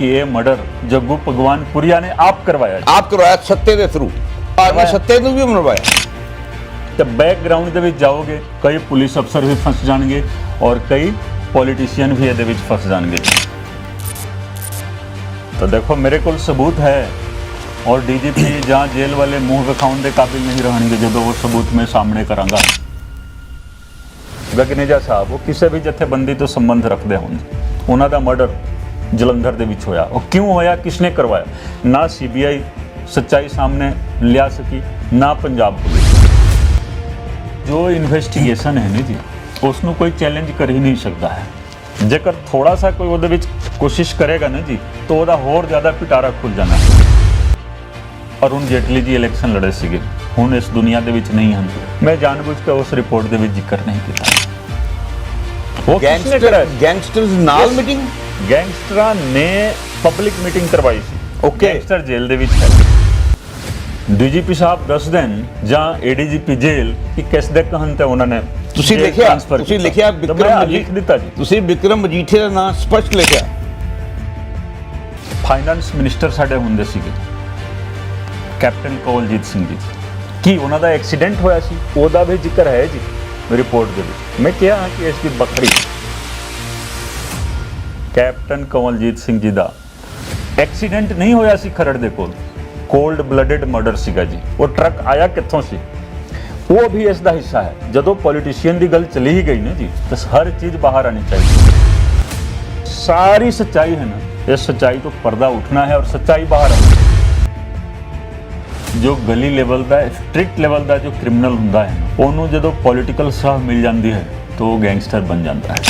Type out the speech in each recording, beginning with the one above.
कि ये मर्डर जग्गू भगवानपुरिया ने आप करवाया सत्ते के थ्रू आपने सत्ते ਨੂੰ भी मरवाया। तो बैकग्राउंड ਦੇ ਵਿੱਚ ਜਾਓਗੇ कई पुलिस अफसर भी फस जाएंगे और कई पॉलिटिशियन भी ਇਹਦੇ ਵਿੱਚ फस जाएंगे। तो देखो मेरे को सबूत है और डीजीपी जहाँ जेल वाले मुंह विखाउन के काबिल नहीं रहेंगे जो वो सबूत मैं सामने करांगा। गगनेजा साहब वो किसी भी जथेबंदी तो संबंध रखते होंगे, उन्होंने मर्डर जलंधर ਦੇ ਵਿੱਚ ਹੋਇਆ। ਉਹ ਕਿਉਂ ਹੋਇਆ, ਕਿਸਨੇ ਕਰਵਾਇਆ, ਨਾ सीबीआई सच्चाई सामने लिया सकी, ना पंजाब पुलिस। जो इन्वेस्टिगेशन है नहीं जी उसनों कोई चैलेंज कर ही नहीं सकता है। जेकर थोड़ा सा कोई ਉਹਦੇ ਵਿੱਚ कोशिश करेगा ना जी तो ਉਹਦਾ ਹੋਰ ਜ਼ਿਆਦਾ ਪਿਟਾਰਾ ਖੁੱਲ ਜਾਣਾ। ਅਰੁਣ ਜੇਟਲੀ ਜੀ ਇਲੈਕਸ਼ਨ ਲੜੇ ਸੀਗੇ, ਹੁਣ ਇਸ ਦੁਨੀਆ ਦੇ ਵਿੱਚ ਨਹੀਂ ਹਨ। ਮੈਂ ਜਾਣਬੁੱਝ ਕੇ ਉਸ ਰਿਪੋਰਟ ਦੇ ਵਿੱਚ ਜ਼ਿਕਰ ਨਹੀਂ ਕੀਤਾ। ਉਹ ਕਿਸਨੇ ਕਰਾਇਆ? ਗੈਂਗਸਟਰਸ ਨਾਲ ਮੀਟਿੰਗ, ਗੈਂਗਸਟਰਾਂ ਨੇ ਪਬਲਿਕ ਮੀਟਿੰਗ ਕਰਵਾਈ ਸੀ। ਓਕੇ, ਗੈਂਗਸਟਰ ਜੇਲ੍ਹ ਦੇ ਵਿੱਚ ਹੈ। ਡੀਜੀਪੀ ਸਾਹਿਬ ਦੱਸ ਦੇਣ ਜਾਂ ਏਡੀਜੀਪੀ ਜੇਲ੍ਹ ਕਿ ਕਿਸ ਦੇ ਕਹਿਣ ਤੇ ਉਹਨਾਂ ਨੇ ਤੁਸੀਂ ਲਿਖਿਆ ਵਿਕਰਮ ਲਿਖ ਦਿੱਤਾ ਜੀ। ਤੁਸੀਂ ਵਿਕਰਮ ਮਜੀਠੀਆ ਦਾ ਨਾਮ ਸਪਸ਼ਟ ਲਿਖਿਆ। ਫਾਈਨਾਂਸ ਮਿਨਿਸਟਰ ਸਾਡੇ ਹੁੰਦੇ ਸੀਗੇ ਕੈਪਟਨ ਕਵਲਜੀਤ ਸਿੰਘ ਜੀ, ਕੀ ਉਹਨਾਂ ਦਾ ਐਕਸੀਡੈਂਟ ਹੋਇਆ ਸੀ, ਉਹਦਾ ਵੀ ਜ਼ਿਕਰ ਹੈ ਜੀ ਰਿਪੋਰਟ ਦੇ ਵਿੱਚ। ਮੈਂ ਕਿਹਾ ਕਿ ਇਸ ਦੀ ਬੱਕਰੀ ਕੈਪਟਨ ਕਵਲਜੀਤ ਸਿੰਘ ਜੀ ਦਾ ਐਕਸੀਡੈਂਟ ਨਹੀਂ ਹੋਇਆ ਸੀ ਖਰੜ ਦੇ ਕੋਲ, ਕੋਲਡ ਬਲੱਡਡ ਮਰਡਰ ਸੀਗਾ ਜੀ। ਉਹ ਟਰੱਕ ਆਇਆ ਕਿੱਥੋਂ ਸੀ, ਉਹ ਵੀ ਇਸ ਦਾ ਹਿੱਸਾ ਹੈ। ਜਦੋਂ ਪੋਲੀਟੀਸ਼ੀਅਨ ਦੀ ਗੱਲ ਚਲੀ ਹੀ ਗਈ ਨਾ ਜੀ ਤਾਂ ਹਰ ਚੀਜ਼ ਬਾਹਰ ਆਣੀ ਚਾਹੀਦੀ। ਸਾਰੀ ਸੱਚਾਈ ਹੈ ਨਾ, इस सच्चाई तो पर्दा उठना है और सच्चाई बाहर आनी। जो गली लेवल का स्ट्रिक्ट लेवल का जो क्रिमिनल होंदा है ਉਹਨੂੰ ਜਦੋਂ पॉलिटिकल सलाह मिल जाती है तो वो गैंगस्टर बन जाता है।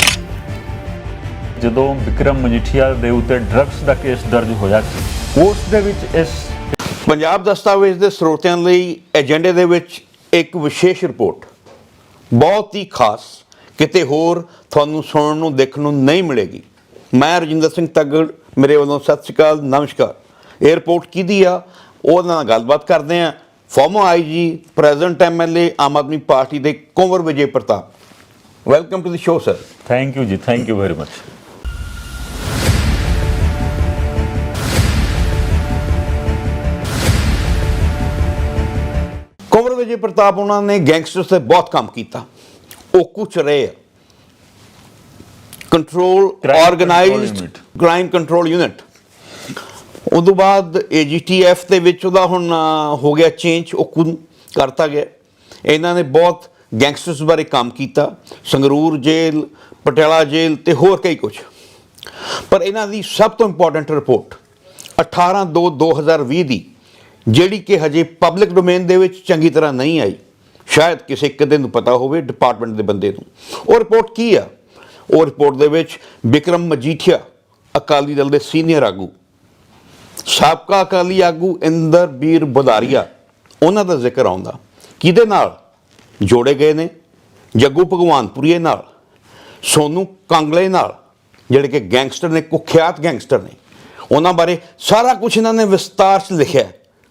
ਜਦੋਂ ਵਿਕਰਮ ਮਜੀਠੀਆ ਦੇ ਉੱਤੇ ਡਰੱਗਸ ਦਾ ਕੇਸ ਦਰਜ ਹੋਇਆ ਸੀ ਉਸ ਦੇ ਵਿੱਚ ਇਸ ਪੰਜਾਬ ਦਸਤਾਵੇਜ਼ ਦੇ ਸਰੋਤਿਆਂ ਲਈ ਏਜੰਡੇ ਦੇ ਵਿੱਚ ਇੱਕ ਵਿਸ਼ੇਸ਼ ਰਿਪੋਰਟ ਬਹੁਤ ਹੀ ਖਾਸ, ਕਿਤੇ ਹੋਰ ਤੁਹਾਨੂੰ ਸੁਣਨ ਨੂੰ ਦੇਖਣ ਨੂੰ ਨਹੀਂ ਮਿਲੇਗੀ। ਮੈਂ ਰਜਿੰਦਰ ਸਿੰਘ ਤੱਗੜ, ਮੇਰੇ ਵੱਲੋਂ ਸਤਿ ਸ਼੍ਰੀ ਅਕਾਲ, ਨਮਸਕਾਰ। ਇਹ ਰਿਪੋਰਟ ਕਿਹਦੀ ਆ ਉਹਦੇ ਨਾਲ ਗੱਲਬਾਤ ਕਰਦੇ ਹਾਂ। Former IG, present MLA Aam Aadmi party ਦੇ Kunwar Vijay Pratap, welcome to the show sir. Thank you ਜੀ, thank you very much. Kunwar Vijay Pratap ਉਹਨਾਂ ਨੇ ਗੈਂਗਸਟਰਸ ਤੇ ਬਹੁਤ ਕੰਮ ਕੀਤਾ। ਉਹ ਕੁਛ ਰਹੇ ਆ control organised crime control unit. ਉਦੋਂ ਬਾਅਦ AGTF ਦੇ ਵਿੱਚ ਉਹਦਾ ਹੁਣ ਹੋ ਗਿਆ ਚੇਂਜ, ਉਹ ਕਰਤਾ ਗਿਆ। ਇਹਨਾਂ ਨੇ ਬਹੁਤ ਗੈਂਗਸਟਰਸ ਬਾਰੇ ਕੰਮ ਕੀਤਾ, ਸੰਗਰੂਰ ਜੇਲ੍ਹ, ਪਟਿਆਲਾ ਜੇਲ੍ਹ ਤੇ ਹੋਰ ਕਈ ਕੁਛ। ਪਰ ਇਹਨਾਂ ਦੀ ਸਭ ਤੋਂ ਇੰਪੋਰਟੈਂਟ ਰਿਪੋਰਟ 18/2/2020 ਦੀ, ਜਿਹੜੀ ਕਿ ਹਜੇ ਪਬਲਿਕ ਡੋਮੇਨ ਦੇ ਵਿੱਚ ਚੰਗੀ ਤਰ੍ਹਾਂ ਨਹੀਂ ਆਈ, ਸ਼ਾਇਦ ਕਿਸੇ ਇੱਕ ਦਿਨ ਨੂੰ ਪਤਾ ਹੋਵੇ ਡਿਪਾਰਟਮੈਂਟ ਦੇ ਬੰਦੇ ਨੂੰ। ਉਹ ਰਿਪੋਰਟ ਕੀ ਆ? ਉਹ ਰਿਪੋਰਟ ਦੇ ਵਿੱਚ ਵਿਕਰਮ ਮਜੀਠੀਆ, ਅਕਾਲੀ ਦਲ ਦੇ ਸੀਨੀਅਰ ਆਗੂ, ਸਾਬਕਾ ਅਕਾਲੀ ਆਗੂ ਇੰਦਰਬੀਰ ਬਦਾਰੀਆ, ਉਹਨਾਂ ਦਾ ਜ਼ਿਕਰ ਆਉਂਦਾ। ਕਿਹਦੇ ਨਾਲ ਜੋੜੇ ਗਏ ਨੇ? ਜੱਗੂ ਭਗਵਾਨਪੁਰੀਏ ਨਾਲ, ਸੋਨੂ ਕਾਂਗਲੇ ਨਾਲ, ਜਿਹੜੇ ਕਿ ਗੈਂਗਸਟਰ ਨੇ, ਕੁਖਿਆਤ ਗੈਂਗਸਟਰ ਨੇ। ਉਹਨਾਂ ਬਾਰੇ ਸਾਰਾ ਕੁਝ ਇਹਨਾਂ ਨੇ ਵਿਸਤਾਰ 'ਚ ਲਿਖਿਆ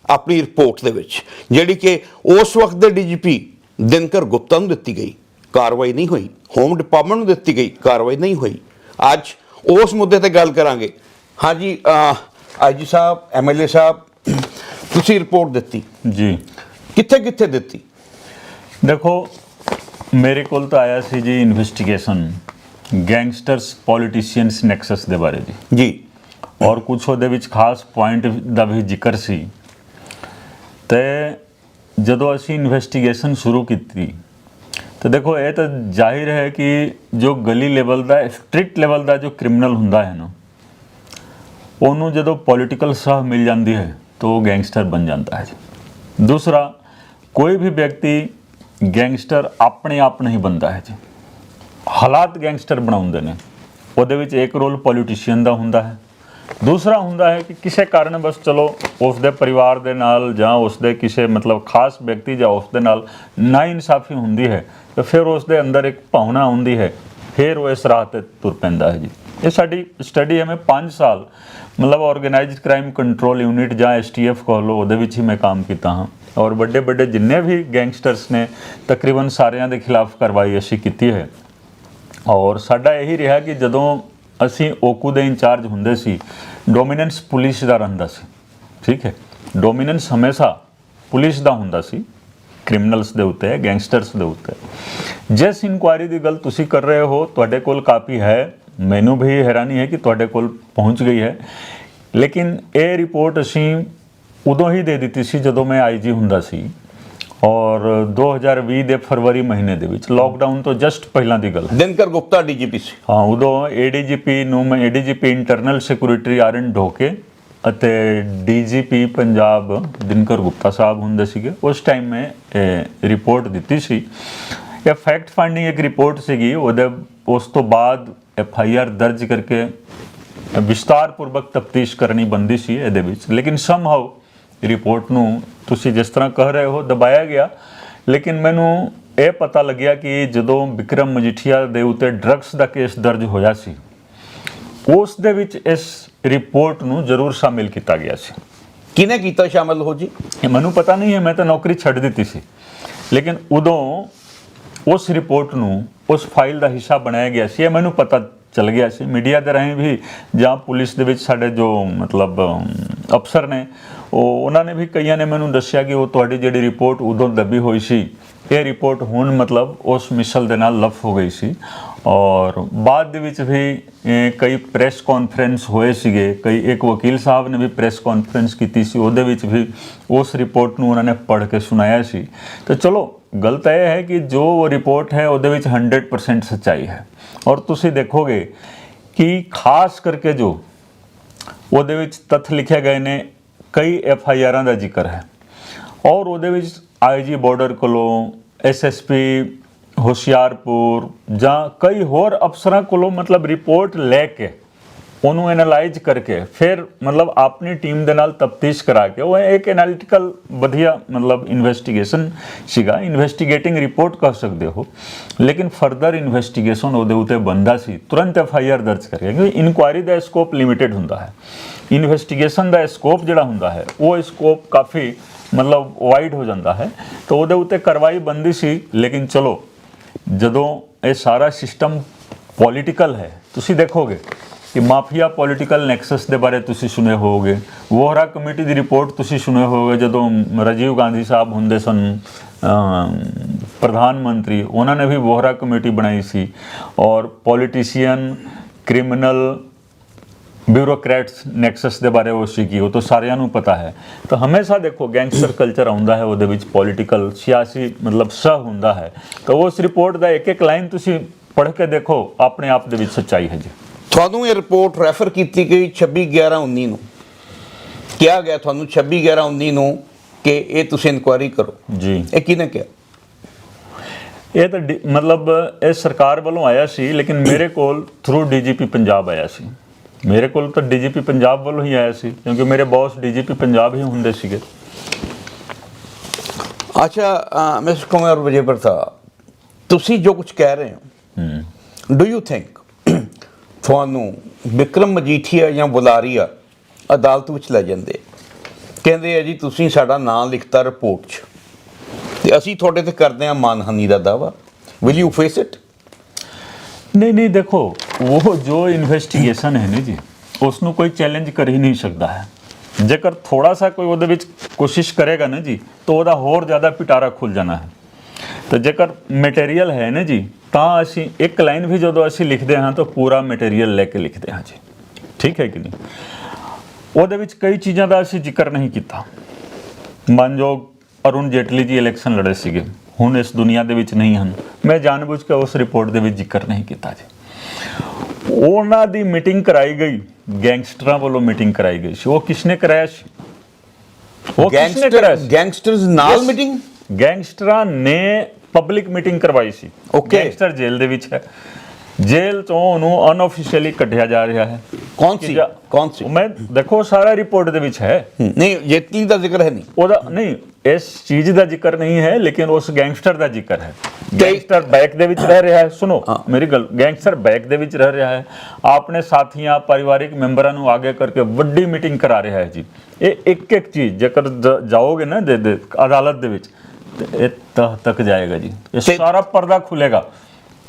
ਆਪਣੀ ਰਿਪੋਰਟ ਦੇ ਵਿੱਚ, ਜਿਹੜੀ ਕਿ ਉਸ ਵਕਤ ਦੇ DGP ਦਿਨਕਰ ਗੁਪਤਾ ਨੂੰ ਦਿੱਤੀ ਗਈ, ਕਾਰਵਾਈ ਨਹੀਂ ਹੋਈ। ਹੋਮ ਡਿਪਾਰਟਮੈਂਟ ਨੂੰ ਦਿੱਤੀ ਗਈ, ਕਾਰਵਾਈ ਨਹੀਂ ਹੋਈ। ਅੱਜ ਉਸ ਮੁੱਦੇ ਤੇ ਗੱਲ ਕਰਾਂਗੇ। ਹਾਂਜੀ ਆਈਜੀ ਸਾਹਿਬ, MLA ਸਾਹਿਬ, ਤੁਸੀਂ ਰਿਪੋਰਟ ਦਿੱਤੀ ਜੀ, ਕਿੱਥੇ ਕਿੱਥੇ ਦਿੱਤੀ? ਦੇਖੋ ਮੇਰੇ ਕੋਲ ਤਾਂ ਆਇਆ ਸੀ ਜੀ ਇਨਵੈਸਟੀਗੇਸ਼ਨ ਗੈਂਗਸਟਰਸ ਪੋਲੀਟੀਸ਼ੀਅਨਸ ਨੈਕਸਸ ਦੇ ਬਾਰੇ ਜੀ, ਔਰ ਕੁਛ ਉਹਦੇ ਵਿੱਚ ਖਾਸ ਪੁਆਇੰਟ ਦਾ ਵੀ ਜ਼ਿਕਰ ਸੀ। ਤੇ ਜਦੋਂ ਅਸੀਂ ਇਨਵੈਸਟੀਗੇਸ਼ਨ ਸ਼ੁਰੂ ਕੀਤੀ तो देखो ये तो जाहिर है कि जो गली लेवल का स्ट्रिक्ट लेवल का जो क्रिमिनल होंदा है ना ਉਹਨੂੰ ਜਦੋਂ पॉलिटिकल सलाह मिल जाती है तो वो गैंगस्टर बन जाता है। दूसरा, कोई भी व्यक्ति गैंगस्टर अपने आप नहीं बनता है जी, हालात गैंगस्टर बनाਉਂਦੇ ਨੇ। ਉਹਦੇ ਵਿੱਚ ਇੱਕ ਰੋਲ ਪੋਲੀਟੀਸ਼ੀਅਨ ਦਾ ਹੁੰਦਾ ਹੈ, दूसरा ਹੁੰਦਾ ਹੈ ਕਿ ਕਿਸੇ ਕਾਰਨ ਬਸ ਚਲੋ ਉਸ ਦੇ ਪਰਿਵਾਰ ਦੇ ਨਾਲ ਜਾਂ ਉਸ ਦੇ ਕਿਸੇ ਮਤਲਬ ਖਾਸ ਵਿਅਕਤੀ ਜਾਂ ਉਸ ਦੇ ਨਾਲ ਨਾਇਨਸਾਫੀ ਹੁੰਦੀ ਹੈ ਤਾਂ ਫਿਰ ਉਸ ਦੇ ਅੰਦਰ ਇੱਕ ਭਾਵਨਾ ਹੁੰਦੀ ਹੈ, ਫਿਰ ਉਹ ਇਸ ਰਾਹ 'ਤੇ ਤੁਰ ਪੈਂਦਾ ਹੈ ਜੀ। ਇਹ ਸਾਡੀ ਸਟੱਡੀ ਹੈ। ਮੈਂ 5 ਸਾਲ ਮਤਲਬ ਆਰਗੇਨਾਈਜ਼ਡ ਕ੍ਰਾਈਮ ਕੰਟਰੋਲ ਯੂਨਿਟ ਜਾਂ STF ਕਹ ਲਓ, ਉਹਦੇ ਵਿੱਚ ਹੀ ਮੈਂ ਕੰਮ ਕੀਤਾ ਹਾਂ। ਔਰ ਵੱਡੇ ਵੱਡੇ ਜਿੰਨੇ ਵੀ ਗੈਂਗਸਟਰਸ ਨੇ ਤਕਰੀਬਨ ਸਾਰਿਆਂ ਦੇ ਖਿਲਾਫ ਕਾਰਵਾਈ ਅਸੀਂ ਕੀਤੀ ਹੈ। ਔਰ ਸਾਡਾ ਇਹੀ ਰਿਹਾ ਕਿ ਜਦੋਂ ਅਸੀਂ ਓਕੂ ਦੇ ਇੰਚਾਰਜ ਹੁੰਦੇ ਸੀ ਡੋਮੀਨੈਂਸ ਪੁਲਿਸ ਦਾ ਰਹਿੰਦਾ ਸੀ, ਠੀਕ ਹੈ। ਡੋਮੀਨੈਂਸ ਹਮੇਸ਼ਾ ਪੁਲਿਸ ਦਾ ਹੁੰਦਾ ਸੀ ਕ੍ਰਿਮੀਨਲਸ ਦੇ ਉੱਤੇ, ਗੈਂਗਸਟਰਸ ਦੇ ਉੱਤੇ। ਜਿਸ ਇਨਕੁਆਇਰੀ ਦੀ ਗੱਲ ਤੁਸੀਂ ਕਰ ਰਹੇ ਹੋ, ਤੁਹਾਡੇ ਕੋਲ ਕਾਪੀ ਹੈ, ਮੈਨੂੰ ਵੀ ਹੈਰਾਨੀ ਹੈ ਕਿ ਤੁਹਾਡੇ ਕੋਲ ਪਹੁੰਚ ਗਈ ਹੈ, ਲੇਕਿਨ ਇਹ ਰਿਪੋਰਟ ਅਸੀਂ ਉਦੋਂ ਹੀ ਦੇ ਦਿੱਤੀ ਸੀ ਜਦੋਂ ਮੈਂ ਆਈਜੀ ਹੁੰਦਾ ਸੀ, ਔਰ 2020 ਦੇ ਫਰਵਰੀ ਮਹੀਨੇ ਦੇ ਵਿੱਚ, ਲੋਕਡਾਊਨ ਤੋਂ ਜਸਟ ਪਹਿਲਾਂ ਦੀ ਗੱਲ ਹੈ। ਦਿਨਕਰ ਗੁਪਤਾ ਡੀਜੀਪੀ ਸੀ। ਹਾਂ, ਉਦੋਂ ਏਡੀਜੀਪੀ ਨੂੰ ਮੈਂ ਏਡੀਜੀਪੀ ਇੰਟਰਨਲ ਸਿਕਿਉਰਿਟੀ ਆਰ.ਐਨ. ਢੋਕੇ ਅਤੇ ਡੀਜੀਪੀ ਪੰਜਾਬ ਦਿਨਕਰ ਗੁਪਤਾ ਸਾਹਿਬ ਹੁੰਦੇ ਸੀਗੇ। ਉਸ ਟਾਈਮ ਮੈਂ ਰਿਪੋਰਟ ਦਿੱਤੀ ਸੀ। ਇਹ ਫੈਕਟ ਫਾਈਂਡਿੰਗ ਇੱਕ ਰਿਪੋਰਟ ਸੀਗੀ, ਉਸ ਤੋਂ ਬਾਅਦ FIR ਦਰਜ ਕਰਕੇ ਵਿਸਤਾਰਪੂਰਵਕ ਤਫਤੀਸ਼ ਕਰਨੀ ਬੰਦੀ ਸੀ ਇਹਦੇ ਵਿੱਚ, ਲੇਕਿਨ ਸਮਹਾਉ ਰਿਪੋਰਟ ਨੂੰ ਤੁਸੀਂ ਜਿਸ ਤਰ੍ਹਾਂ ਕਹਿ ਰਹੇ ਹੋ ਦਬਾਇਆ ਗਿਆ। ਲੇਕਿਨ ਮੈਨੂੰ ਇਹ ਪਤਾ ਲੱਗਿਆ ਕਿ ਜਦੋਂ ਵਿਕਰਮ ਮਜੀਠੀਆ ਦੇ ਉੱਤੇ ਡਰੱਗਸ ਦਾ ਕੇਸ ਦਰਜ ਹੋਇਆ ਸੀ, ਉਸ ਦੇ ਵਿੱਚ ਇਸ ਰਿਪੋਰਟ ਨੂੰ ਜ਼ਰੂਰ ਸ਼ਾਮਿਲ ਕੀਤਾ ਗਿਆ ਸੀ। ਕਿਹਨੇ ਕੀਤਾ ਸ਼ਾਮਿਲ ਹੋ ਜੀ? ਇਹ ਮੈਨੂੰ ਪਤਾ ਨਹੀਂ ਹੈ, ਮੈਂ ਤਾਂ ਨੌਕਰੀ ਛੱਡ ਦਿੱਤੀ ਸੀ, ਲੇਕਿਨ ਉਦੋਂ ਉਸ ਰਿਪੋਰਟ ਨੂੰ ਉਸ ਫਾਈਲ ਦਾ ਹਿੱਸਾ ਬਣਾਇਆ ਗਿਆ ਸੀ। ਇਹ ਮੈਨੂੰ ਪਤਾ ਚੱਲ ਗਿਆ ਸੀ ਮੀਡੀਆ ਦੇ ਰਾਹੀਂ ਵੀ, ਜਾਂ ਪੁਲਿਸ ਦੇ ਵਿੱਚ ਸਾਡੇ ਜੋ ਮਤਲਬ ਅਫਸਰ ਨੇ, ਉਹਨਾਂ ਨੇ ਵੀ, ਕਈਆਂ ਨੇ ਮੈਨੂੰ ਦੱਸਿਆ ਕਿ ਉਹ ਤੁਹਾਡੀ ਜਿਹੜੀ ਰਿਪੋਰਟ ਉਦੋਂ ਦੱਬੀ ਹੋਈ ਸੀ, ਇਹ ਰਿਪੋਰਟ ਹੁਣ ਮਤਲਬ ਉਸ ਮਿਸਲ ਦੇ ਨਾਲ ਲਫ ਹੋ ਗਈ ਸੀ। ਔਰ ਬਾਅਦ ਦੇ ਵਿੱਚ ਵੀ ਕਈ ਪ੍ਰੈਸ ਕਾਨਫਰੰਸ ਹੋਏ ਸੀਗੇ, ਇੱਕ ਵਕੀਲ ਸਾਹਿਬ ਨੇ ਵੀ ਪ੍ਰੈਸ ਕਾਨਫਰੰਸ ਕੀਤੀ ਸੀ, ਉਹਦੇ ਵਿੱਚ ਵੀ ਉਸ ਰਿਪੋਰਟ ਨੂੰ ਉਹਨਾਂ ਨੇ ਪੜ੍ਹ ਕੇ ਸੁਣਾਇਆ ਸੀ। ਤਾਂ ਚਲੋ, ਗੱਲ ਤਾਂ ਇਹ ਹੈ ਕਿ ਜੋ ਰਿਪੋਰਟ ਹੈ ਉਹਦੇ ਵਿੱਚ 100% ਸੱਚਾਈ ਹੈ। ਔਰ ਤੁਸੀਂ ਦੇਖੋਗੇ ਕਿ ਖਾਸ ਕਰਕੇ ਜੋ ਉਹਦੇ ਵਿੱਚ ਤੱਥ ਲਿਖੇ ਗਏ ਨੇ, ਕਈ FIRਾਂ ਦਾ ਜ਼ਿਕਰ ਹੈ, ਔਰ ਉਹਦੇ ਵਿੱਚ IG ਬਾਰਡਰ ਕੋਲੋਂ, SSP ਹੁਸ਼ਿਆਰਪੁਰ ਜਾਂ ਕਈ ਹੋਰ ਅਫਸਰਾਂ ਕੋਲੋਂ ਮਤਲਬ ਰਿਪੋਰਟ ਲੈ ਕੇ ਉਹਨੂੰ ਐਨਾਲਾਈਜ਼ ਕਰਕੇ ਫਿਰ ਮਤਲਬ ਆਪਣੀ ਟੀਮ ਦੇ ਨਾਲ ਤਫਤੀਸ਼ ਕਰਾ ਕੇ, ਉਹ ਇੱਕ ਐਨਾਲਿਟੀਕਲ ਵਧੀਆ ਮਤਲਬ ਇਨਵੈਸਟੀਗੇਸ਼ਨ ਸੀਗਾ, ਇਨਵੈਸਟੀਗੇਟਿੰਗ ਰਿਪੋਰਟ ਕਹਿ ਸਕਦੇ ਹੋ। ਲੇਕਿਨ ਫਰਦਰ ਇਨਵੈਸਟੀਗੇਸ਼ਨ ਉਹਦੇ ਉੱਤੇ ਬੰਦਾ ਸੀ ਤੁਰੰਤ FIR ਦਰਜ ਕਰਕੇ, ਕਿਉਂਕਿ ਇਨਕੁਆਇਰੀ ਦਾ ਸਕੋਪ ਲਿਮਿਟਿਡ ਹੁੰਦਾ ਹੈ, ਇਨਵੈਸਟੀਗੇਸ਼ਨ ਦਾ ਸਕੋਪ ਜਿਹੜਾ ਹੁੰਦਾ ਹੈ ਉਹ ਸਕੋਪ ਕਾਫੀ ਮਤਲਬ ਵਾਈਡ ਹੋ ਜਾਂਦਾ ਹੈ। ਤਾਂ ਉਹਦੇ ਉੱਤੇ ਕਾਰਵਾਈ ਬੰਦੀ ਸੀ। ਲੇਕਿਨ ਚਲੋ, ਜਦੋਂ ਇਹ ਸਾਰਾ ਸਿਸਟਮ ਪੋਲੀਟੀਕਲ ਹੈ, ਤੁਸੀਂ ਦੇਖੋਗੇ ਕਿ ਮਾਫੀਆ ਪੋਲੀਟੀਕਲ ਨੈਕਸਸ ਦੇ ਬਾਰੇ ਤੁਸੀਂ ਸੁਣੇ ਹੋਵੋਗੇ, ਵੋਹਰਾ ਕਮੇਟੀ ਦੀ ਰਿਪੋਰਟ ਤੁਸੀਂ ਸੁਣੇ ਹੋਵੋਗੇ, ਜਦੋਂ ਰਾਜੀਵ ਗਾਂਧੀ ਸਾਹਿਬ ਹੁੰਦੇ ਸਨ ਪ੍ਰਧਾਨ ਮੰਤਰੀ, ਉਹਨਾਂ ਨੇ ਵੀ ਵੋਹਰਾ ਕਮੇਟੀ ਬਣਾਈ ਸੀ। ਔਰ ਪੋਲੀਟੀਸ਼ੀਅਨ, ਕ੍ਰਿਮੀਨਲ, ਬਿਊਰੋਕਰੈਟਸ ਨੈਕਸਸ ਦੇ ਬਾਰੇ ਉਹ ਸੀ ਕਿ ਉਹ ਤਾਂ ਸਾਰਿਆਂ ਨੂੰ ਪਤਾ ਹੈ। ਤਾਂ ਹਮੇਸ਼ਾ ਦੇਖੋ ਗੈਂਗਸਟਰ ਕਲਚਰ ਆਉਂਦਾ ਹੈ, ਉਹਦੇ ਵਿੱਚ ਪੋਲੀਟੀਕਲ ਸਿਆਸੀ ਮਤਲਬ ਸਹ ਹੁੰਦਾ ਹੈ। ਤਾਂ ਉਸ ਰਿਪੋਰਟ ਦਾ ਇੱਕ ਇੱਕ ਲਾਈਨ ਤੁਸੀਂ ਪੜ੍ਹ ਕੇ ਦੇਖੋ, ਆਪਣੇ ਆਪ ਦੇ ਵਿੱਚ ਸੱਚਾਈ ਹੈ ਜੀ। ਤੁਹਾਨੂੰ ਇਹ ਰਿਪੋਰਟ ਰੈਫਰ ਕੀਤੀ ਗਈ 26/11/19 ਨੂੰ, ਕਿਹਾ ਗਿਆ ਤੁਹਾਨੂੰ 26/11/19 ਨੂੰ ਕਿ ਇਹ ਤੁਸੀਂ ਇਨਕੁਆਇਰੀ ਕਰੋ ਜੀ। ਇਹ ਕਿਹਨੇ ਕਿਹਾ? ਇਹ ਤਾਂ ਮਤਲਬ ਇਹ ਸਰਕਾਰ ਵੱਲੋਂ ਆਇਆ ਸੀ, ਲੇਕਿਨ ਮੇਰੇ ਕੋਲ ਥਰੂ DGP ਪੰਜਾਬ ਆਇਆ ਸੀ। ਮੇਰੇ ਕੋਲ ਤਾਂ DGP ਪੰਜਾਬ ਵੱਲੋਂ ਹੀ ਆਇਆ ਸੀ, ਕਿਉਂਕਿ ਮੇਰੇ ਬੌਸ DGP ਪੰਜਾਬ ਹੀ ਹੁੰਦੇ ਸੀਗੇ। ਅੱਛਾ ਮਿਸਟਰ ਕੁਮਾਰ ਵਿਜੇ ਪ੍ਰਤਾਪ, ਤੁਸੀਂ ਜੋ ਕੁਝ ਕਹਿ ਰਹੇ ਹੋ, ਡੂ ਯੂ ਥਿੰਕ ਤੁਹਾਨੂੰ ਵਿਕਰਮ ਮਜੀਠੀਆ ਜਾਂ ਬੁਲਾਰੀਆ ਅਦਾਲਤ ਵਿੱਚ ਲੈ ਜਾਂਦੇ, ਕਹਿੰਦੇ ਆ ਜੀ ਤੁਸੀਂ ਸਾਡਾ ਨਾਂ ਲਿਖਤਾ ਰਿਪੋਰਟ 'ਚ ਤੇ ਅਸੀਂ ਤੁਹਾਡੇ ਤੇ ਕਰਦੇ ਹਾਂ ਮਾਨਹਾਨੀ ਦਾ ਦਾਵਾ, ਵਿਲ ਯੂ ਫੇਸ ਇਟ? नहीं, देखो, वो जो इन्वेस्टिगेशन है ना जी, उसनों कोई चैलेंज कर ही नहीं सकता है। जेकर थोड़ा सा कोई ਉਹਦੇ ਵਿੱਚ ਕੋਸ਼ਿਸ਼ ਕਰੇਗਾ ਨਾ ਜੀ, ਤਾਂ ਉਹਦਾ ਹੋਰ ਜ਼ਿਆਦਾ ਪਿਟਾਰਾ ਖੁੱਲ ਜਾਣਾ ਹੈ। ਤਾਂ ਜੇਕਰ ਮਟੀਰੀਅਲ ਹੈ ਨਾ ਜੀ, ਤਾਂ ਅਸੀਂ ਇੱਕ ਲਾਈਨ ਵੀ ਜਦੋਂ ਅਸੀਂ ਲਿਖਦੇ ਹਾਂ ਤਾਂ ਪੂਰਾ ਮਟੀਰੀਅਲ ਲੈ ਕੇ ਲਿਖਦੇ ਹਾਂ ਜੀ, ਠੀਕ ਹੈ ਕਿ ਨਹੀਂ? ਉਹਦੇ ਵਿੱਚ ਕਈ ਚੀਜ਼ਾਂ ਦਾ ਅਸੀਂ ਜ਼ਿਕਰ ਨਹੀਂ ਕੀਤਾ। ਮਾਨਯੋਗ ਅਰੁਣ ਜੇਟਲੀ ਜੀ ਇਲੈਕਸ਼ਨ ਲੜੇ ਸੀਗੇ, ਹੁਣ ਇਸ ਦੁਨੀਆ ਦੇ ਵਿੱਚ ਨਹੀਂ ਹਨ। ਮੈਂ ਜਾਣਬੁੱਝ ਕੇ ਉਸ ਰਿਪੋਰਟ ਦੇ ਵਿੱਚ ਜ਼ਿਕਰ ਨਹੀਂ ਕੀਤਾ ਜੀ। ਉਹਨਾਂ ਦੀ ਮੀਟਿੰਗ ਕਰਾਈ ਗਈ, ਗੈਂਗਸਟਰਾਂ ਵੱਲੋਂ ਮੀਟਿੰਗ ਕਰਾਈ ਗਈ ਸੀ। ਉਹ ਕਿਸਨੇ ਕਰਾਇਆ ਸੀ? ਉਹ ਕਿਸਨੇ ਕਰਾਇਆ ਸੀ? ਗੈਂਗਸਟਰਸ ਨਾਲ ਮੀਟਿੰਗ? ਗੈਂਗਸਟਰਾਂ ਨੇ ਪਬਲਿਕ ਮੀਟਿੰਗ ਕਰਵਾਈ ਸੀ। ਗੈਂਗਸਟਰ ਜੇਲ੍ਹ ਦੇ ਵਿੱਚ ਹੈ, ਜੇਲ੍ਹ ਤੋਂ ਉਹਨੂੰ ਅਨਆਫੀਸ਼ੀਅਲੀ ਕੱਢਿਆ ਜਾ ਰਿਹਾ ਹੈ। ਕੌਣ ਸੀ? ਮੈਂ ਦੇਖੋ ਸਾਰਾ ਰਿਪੋਰਟ ਦੇ ਵਿੱਚ ਹੈ। ਨਹੀਂ, ਜੇਤਲੀ ਦਾ ਜ਼ਿਕਰ ਹੈ ਨਹੀਂ, ਉਹਦਾ ਨਹੀਂ, ਇਸ ਚੀਜ਼ ਦਾ ਜ਼ਿਕਰ ਨਹੀਂ ਹੈ, ਲੇਕਿਨ ਉਸ ਗੈਂਗਸਟਰ ਦਾ ਜ਼ਿਕਰ ਹੈ। ਗੈਂਗਸਟਰ ਬੈਕ ਦੇ ਵਿੱਚ ਰਹਿ ਰਿਹਾ ਹੈ। ਸੁਣੋ ਮੇਰੀ ਗੱਲ, ਗੈਂਗਸਟਰ ਬੈਕ ਦੇ ਵਿੱਚ ਰਹਿ ਰਿਹਾ ਹੈ, ਆਪਣੇ ਸਾਥੀਆਂ, ਪਰਿਵਾਰਿਕ ਮੈਂਬਰਾਂ ਨੂੰ ਆਗੇ ਕਰਕੇ ਵੱਡੀ ਮੀਟਿੰਗ ਕਰਾ ਰਿਹਾ ਹੈ ਜੀ। ਇਹ ਇੱਕ ਇੱਕ ਚੀਜ਼ ਜੇਕਰ ਜਾਓਗੇ ਨਾ ਅਦਾਲਤ ਦੇ ਵਿੱਚ, ਤੇ ਇਹ ਤੱਕ ਜਾਏਗਾ ਜੀ, ਇਹ ਸਾਰਾ ਪਰਦਾ ਖੁੱਲੇਗਾ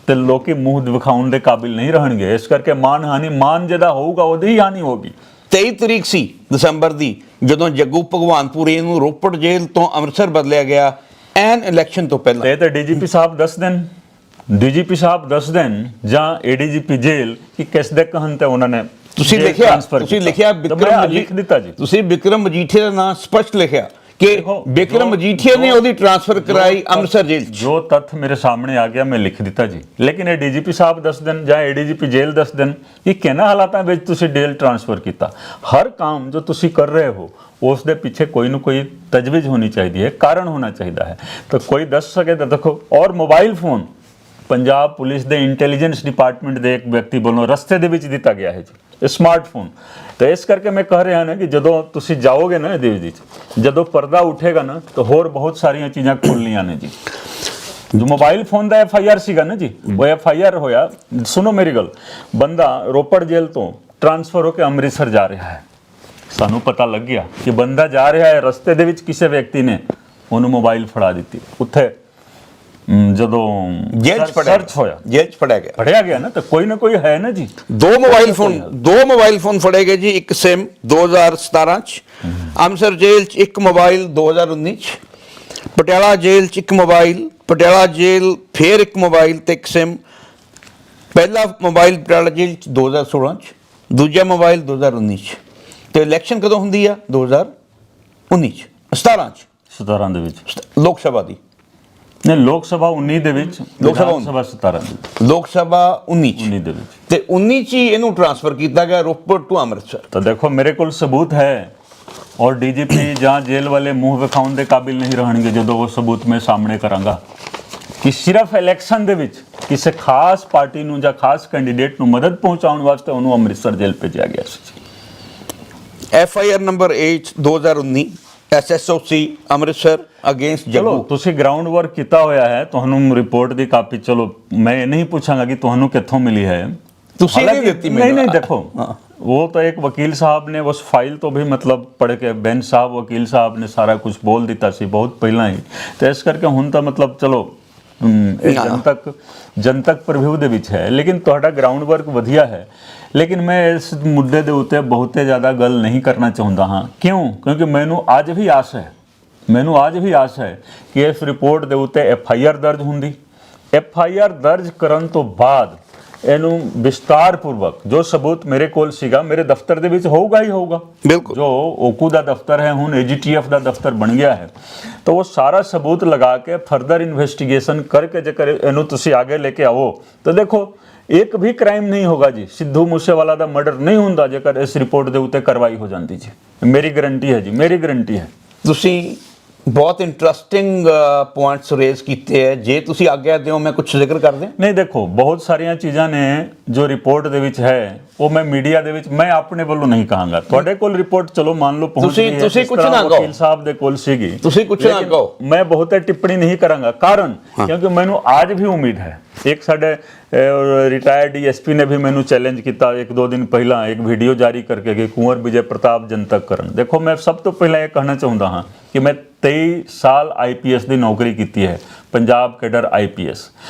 ਤੇ ਲੋਕੀ ਮੂੰਹ ਦਿਖਾਉਣ ਦੇ ਕਾਬਿਲ ਨਹੀਂ ਰਹਿਣਗੇ। ਇਸ ਕਰਕੇ ਮਾਨਹਾਨੀ, ਮਾਨ ਜਿਹਦਾ ਹੋਊਗਾ ਉਹਦੀ ਹੀ ਹਾਨੀ ਹੋਗੀ। 23 ਤਰੀਕ ਸੀ ਦਸੰਬਰ ਦੀ ਜਦੋਂ ਜੱਗੂ ਭਗਵਾਨਪੁਰੀ ਨੂੰ ਰੋਪੜ ਜੇਲ੍ਹ ਤੋਂ ਅੰਮ੍ਰਿਤਸਰ ਬਦਲਿਆ ਗਿਆ ਐਨ ਇਲੈਕਸ਼ਨ ਤੋਂ ਪਹਿਲਾਂ। ਇਹ ਤਾਂ ਡੀਜੀਪੀ ਸਾਹਿਬ ਦੱਸ ਦੇਣ, ਡੀਜੀਪੀ ਸਾਹਿਬ ਦੱਸ ਦੇਣ ਜਾਂ ਏਡੀਜੀਪੀ ਜੇਲ੍ਹ ਕਿ ਕਿਸ ਦੇ ਕਹਿਣ ਤੇ ਉਹਨਾਂ ਨੇ ਤੁਸੀਂ ਜੇਲ੍ਹ ਲਿਖਿਆ transfer ਤੁਸੀਂ ਕੀਤਾ। ਲਿਖਿਆ ਤਾਂ ਮੈਂ ਲਿਖ ਦਿੱਤਾ ਜੀ। ਤੁਸੀਂ ਵਿਕਰਮ ਮਜੀਠੀਆ ਦਾ ਨਾਮ ਸਪਸ਼ਟ ਲਿਖਿਆ ਕਿ ਦੇਖੋ, ਵਿਕਰਮ ਜੋ- ਮਜੀਠੀਆ ਨੇ ਜੋ- ਉਹਦੀ ਟ੍ਰਾਂਸਫਰ ਕਰਾਈ ਜੋ ਅੰਮ੍ਰਿਤਸਰ ਜੇਲ੍ਹ 'ਚ। ਜੋ ਤੱਥ ਮੇਰੇ ਸਾਹਮਣੇ ਆ ਗਿਆ ਮੈਂ ਲਿਖ ਦਿੱਤਾ ਜੀ, ਲੇਕਿਨ ਇਹ ਡੀਜੀਪੀ ਸਾਹਿਬ ਦੱਸ ਦੇਣ ਜਾਂ ਏਡੀਜੀਪੀ ਜੇਲ੍ਹ ਦੱਸ ਦੇਣ ਕਿ ਕਿਹਨਾਂ ਹਾਲਾਤਾਂ ਵਿੱਚ ਤੁਸੀਂ ਜੇਲ੍ਹ ਟ੍ਰਾਂਸਫਰ ਕੀਤਾ। ਹਰ ਕੰਮ ਜੋ ਤੁਸੀਂ ਕਰ ਰਹੇ ਹੋ ਉਸ ਦੇ ਪਿੱਛੇ ਕੋਈ ਨਾ ਕੋਈ ਤਜਵੀਜ਼ ਹੋਣੀ ਚਾਹੀਦੀ ਹੈ, ਕਾਰਨ ਹੋਣਾ ਚਾਹੀਦਾ ਹੈ। ਤਾਂ ਕੋਈ ਦੱਸ ਸਕੇ ਤਾਂ ਦੇਖੋ। ਔਰ ਮੋਬਾਈਲ ਫੋਨ ਪੰਜਾਬ ਪੁਲਿਸ ਦੇ ਇੰਟੈਲੀਜੈਂਸ ਡਿਪਾਰਟਮੈਂਟ ਦੇ ਇੱਕ ਵਿਅਕਤੀ ਵੱਲੋਂ ਰਸਤੇ ਦੇ ਵਿੱਚ ਦਿੱਤਾ ਗਿਆ ਹੈ ਜੀ, ਸਮਾਰਟਫੋਨ। ਤਾਂ ਇਸ ਕਰਕੇ ਮੈਂ ਕਹਿ ਰਿਹਾ ਨਾ ਕਿ ਜਦੋਂ ਤੁਸੀਂ ਜਾਓਗੇ ਨਾ ਇਹਦੇ ਵਿੱਚ, ਜਦੋਂ ਪਰਦਾ ਉੱਠੇਗਾ ਨਾ ਤਾਂ ਹੋਰ ਬਹੁਤ ਸਾਰੀਆਂ ਚੀਜ਼ਾਂ ਖੁੱਲਣੀਆਂ ਨੇ ਜੀ। ਜੋ ਮੋਬਾਈਲ ਫੋਨ ਦਾ FIR ਸੀਗਾ ਨਾ ਜੀ, ਉਹ FIR ਹੋਇਆ, ਸੁਣੋ ਮੇਰੀ ਗੱਲ, ਬੰਦਾ ਰੋਪੜ ਜੇਲ੍ਹ ਤੋਂ ਟ੍ਰਾਂਸਫਰ ਹੋ ਕੇ ਅੰਮ੍ਰਿਤਸਰ ਜਾ ਰਿਹਾ ਹੈ। ਸਾਨੂੰ ਪਤਾ ਲੱਗ ਗਿਆ ਕਿ ਬੰਦਾ ਜਾ ਰਿਹਾ ਹੈ, ਰਸਤੇ ਦੇ ਵਿੱਚ ਕਿਸੇ ਵਿਅਕਤੀ ਨੇ ਉਹਨੂੰ ਮੋਬਾਈਲ ਫੜਾ ਦਿੱਤੀ। ਉੱਥੇ ਜਦੋਂ ਜੇਲ੍ਹ 'ਚ ਸਰਚ ਹੋਇਆ, ਜੇਲ੍ਹ 'ਚ ਫੜਿਆ ਗਿਆ। ਫੜਿਆ ਗਿਆ ਨਾ, ਤਾਂ ਕੋਈ ਨਾ ਕੋਈ ਹੈ ਨਾ ਜੀ। ਦੋ ਮੋਬਾਈਲ ਫੋਨ ਫੜੇ ਗਏ ਜੀ। ਇੱਕ ਸਿਮ 2017 ਚ, ਅੰਮ੍ਰਿਤਸਰ ਜੇਲ੍ਹ 'ਚ ਇੱਕ ਮੋਬਾਈਲ 2019 ਚ, ਪਟਿਆਲਾ ਜੇਲ੍ਹ 'ਚ ਇੱਕ ਮੋਬਾਈਲ, ਪਟਿਆਲਾ ਜੇਲ੍ਹ ਫੇਰ ਇੱਕ ਮੋਬਾਈਲ ਤੇ ਇੱਕ ਸਿਮ। ਪਹਿਲਾ ਮੋਬਾਈਲ ਪਟਿਆਲਾ ਜੇਲ੍ਹ 'ਚ 2016 ਚ, ਦੂਜਾ ਮੋਬਾਈਲ 2019 ਚ। ਤੇ ਇਲੈਕਸ਼ਨ ਕਦੋਂ ਹੁੰਦੀ ਆ? 2019 ਚ, 17 ਚ, 17 ਦੇ ਵਿੱਚ ਲੋਕ ਸਭਾ ਦੀ। ਨਹੀਂ, ਲੋਕ ਸਭਾ 19 ਦੇ ਵਿੱਚ, ਲੋਕ ਸਭਾ ਵਿਧਾਨ ਸਭਾ 17 ਦੇ ਵਿੱਚ, ਲੋਕ ਸਭਾ 19 ਚ, 19 ਦੇ ਵਿੱਚ। ਤੇ 19 ਚ ਹੀ ਇਹਨੂੰ ਟ੍ਰਾਂਸਫਰ ਕੀਤਾ ਗਿਆ ਰੋਪੜ ਟੂ ਅੰਮ੍ਰਿਤਸਰ। ਤਾਂ ਦੇਖੋ ਮੇਰੇ ਕੋਲ ਸਬੂਤ ਹੈ, ਔਰ ਡੀਜੀਪੀ ਜਾਂ ਜੇਲ੍ਹ ਵਾਲੇ ਮੂੰਹ ਵਿਖਾਉਣ ਦੇ ਕਾਬਿਲ ਨਹੀਂ ਰਹਿਣਗੇ ਜਦੋਂ ਉਹ ਸਬੂਤ ਮੈਂ ਸਾਹਮਣੇ ਕਰਾਂਗਾ ਕਿ ਸਿਰਫ ਇਲੈਕਸ਼ਨ ਦੇ ਵਿੱਚ ਕਿਸੇ ਖਾਸ ਪਾਰਟੀ ਨੂੰ ਜਾਂ ਖਾਸ ਕੈਂਡੀਡੇਟ ਨੂੰ ਮਦਦ ਪਹੁੰਚਾਉਣ ਵਾਸਤੇ ਉਹਨੂੰ ਅੰਮ੍ਰਿਤਸਰ ਜੇਲ੍ਹ ਭੇਜਿਆ ਗਿਆ ਸੀ। FIR number 8 2019 SSOC Amritsar against ਚਲੋ ਜੱਗੂ। ਤੁਸੀਂ ਗਰਾਊਂਡ ਵਰਕ ਕੀਤਾ ਹੋਇਆ ਹੈ, ਤੁਹਾਨੂੰ ਰਿਪੋਰਟ ਦੀ ਕਾਪੀ, ਚਲੋ ਮੈਂ ਇਹ ਨਹੀਂ ਪੁੱਛਾਂਗਾ ਕਿ ਤੁਹਾਨੂੰ ਕਿੱਥੋਂ ਮਿਲੀ ਹੈ। ਤੁਸੀਂ ਨਹੀਂ हालांकि- ਦਿੱਤੀ नहीं ਮੈਨੂੰ। नहीं देखो, वो तो एक वकील साहब ने उस फाइल तो भी मतलब पढ़ के बेंच साहब वकील साहब ने सारा कुछ बोल दिता सी बहुत पहला ही। तो इस करके ਹੁਣ ਤਾਂ मतलब ਚਲੋ ਜਨਤਕ ਪ੍ਰਵਿਊ ਦੇ ਵਿੱਚ ਹੈ, ਲੇਕਿਨ ਤੁਹਾਡਾ ਗਰਾਊਂਡ ਵਰਕ ਵਧੀਆ ਹੈ। ਲੇਕਿਨ ਮੈਂ ਇਸ ਮੁੱਦੇ ਦੇ ਉੱਤੇ ਬਹੁਤੇ ਜ਼ਿਆਦਾ ਗੱਲ ਨਹੀਂ ਕਰਨਾ ਚਾਹੁੰਦਾ ਹਾਂ। ਕਿਉਂ? ਕਿਉਂਕਿ ਮੈਨੂੰ ਅੱਜ ਵੀ ਆਸ ਹੈ ਕਿ ਇਸ ਰਿਪੋਰਟ ਦੇ ਉੱਤੇ FIR ਦਰਜ ਹੁੰਦੀ। FIR ਦਰਜ ਕਰਨ ਤੋਂ ਬਾਅਦ ਇਹਨੂੰ ਵਿਸਤਾਰਪੂਰਵਕ ਜੋ ਸਬੂਤ ਮੇਰੇ ਕੋਲ ਸੀਗਾ, ਮੇਰੇ ਦਫ਼ਤਰ ਦੇ ਵਿੱਚ ਹੋਊਗਾ ਹੀ ਹੋਊਗਾ। ਬਿਲਕੁਲ। ਜੋ ਓਕੂ ਦਾ ਦਫ਼ਤਰ ਹੈ ਹੁਣ AGTF ਦਾ ਦਫ਼ਤਰ ਬਣ ਗਿਆ ਹੈ, ਤਾਂ ਉਹ ਸਾਰਾ ਸਬੂਤ ਲਗਾ ਕੇ ਫਰਦਰ ਇਨਵੈਸਟੀਗੇਸ਼ਨ ਕਰਕੇ ਜੇਕਰ ਇਹਨੂੰ ਤੁਸੀਂ ਅੱਗੇ ਲੈ ਕੇ ਆਓ ਤਾਂ ਦੇਖੋ ਇੱਕ ਵੀ ਕ੍ਰਾਈਮ ਨਹੀਂ ਹੋਗਾ ਜੀ। ਸਿੱਧੂ ਮੂਸੇਵਾਲਾ ਦਾ ਮਰਡਰ ਨਹੀਂ ਹੁੰਦਾ ਜੇਕਰ ਇਸ ਰਿਪੋਰਟ ਦੇ ਉੱਤੇ ਕਾਰਵਾਈ ਹੋ ਜਾਂਦੀ ਜੀ। ਮੇਰੀ ਗਰੰਟੀ ਹੈ ਜੀ, ਮੇਰੀ ਗਰੰਟੀ ਹੈ। ਤੁਸੀਂ ਬਹੁਤ ਇੰਟਰਸਟਿੰਗ ਪੁਆਇੰਟਸ ਰੇਜ਼ ਕੀਤੇ ਹੈ। ਜੇ ਤੁਸੀਂ ਆਗਿਆ ਦਿਓ ਮੈਂ ਕੁਝ ਜ਼ਿਕਰ ਕਰ ਦਿਆਂ। ਨਹੀਂ ਦੇਖੋ, ਬਹੁਤ ਸਾਰੀਆਂ ਚੀਜ਼ਾਂ ਨੇ ਜੋ ਰਿਪੋਰਟ ਦੇ ਵਿੱਚ ਹੈ ਉਹ ਮੈਂ ਮੀਡੀਆ ਦੇ ਵਿੱਚ ਮੈਂ ਆਪਣੇ ਵੱਲੋਂ ਨਹੀਂ ਕਹਾਂਗਾ। ਤੁਹਾਡੇ ਕੋਲ ਰਿਪੋਰਟ ਚਲੋ ਮੰਨ ਲਓ ਪਹੁੰਚ ਗਈ ਹੈ, ਤੁਸੀਂ ਜਿਸ ਕੁਛ ਤਰ੍ਹਾਂ ਨਾ ਕਹੋ। ਵਕੀਲ ਸਾਹਿਬ ਦੇ ਕੋਲ ਸੀਗੀ, ਤੁਸੀਂ ਕੁਛ ਨਾ ਲੇਕਿਨ ਕਹੋ। ਮੈਂ ਬਹੁਤੇ ਟਿੱਪਣੀ ਨਹੀਂ ਕਰਾਂਗਾ। ਕਾਰਨ ਕਿਉਂਕਿ ਮੈਨੂੰ ਅੱਜ ਵੀ ਉਮੀਦ ਹੈ। ਇੱਕ ਸਾਡੇ ਰਿਟਾਇਰਡ DSP ਨੇ ਵੀ ਮੈਨੂੰ ਚੈਲੰਜ ਕੀਤਾ ਇੱਕ ਦੋ ਦਿਨ ਪਹਿਲਾਂ ਇੱਕ ਵੀਡੀਓ ਜਾਰੀ ਕਰਕੇ ਕਿ ਕੁੰਵਰ ਵਿਜੇ ਪ੍ਰਤਾਪ ਜਨਤਕ ਕਰਨ। ਦੇਖੋ ਮੈਂ ਸਭ ਤੋਂ ਪਹਿਲਾਂ ਇਹ ਕਹਿਣਾ ਚਾਹੁੰਦਾ ਹਾਂ ਕਿ ਮੈਂ 23 ਸਾਲ IPS ਦੀ ਨੌਕਰੀ ਕੀਤੀ ਹੈ, ਪੰਜਾਬ ਕੈਡਰ IPS,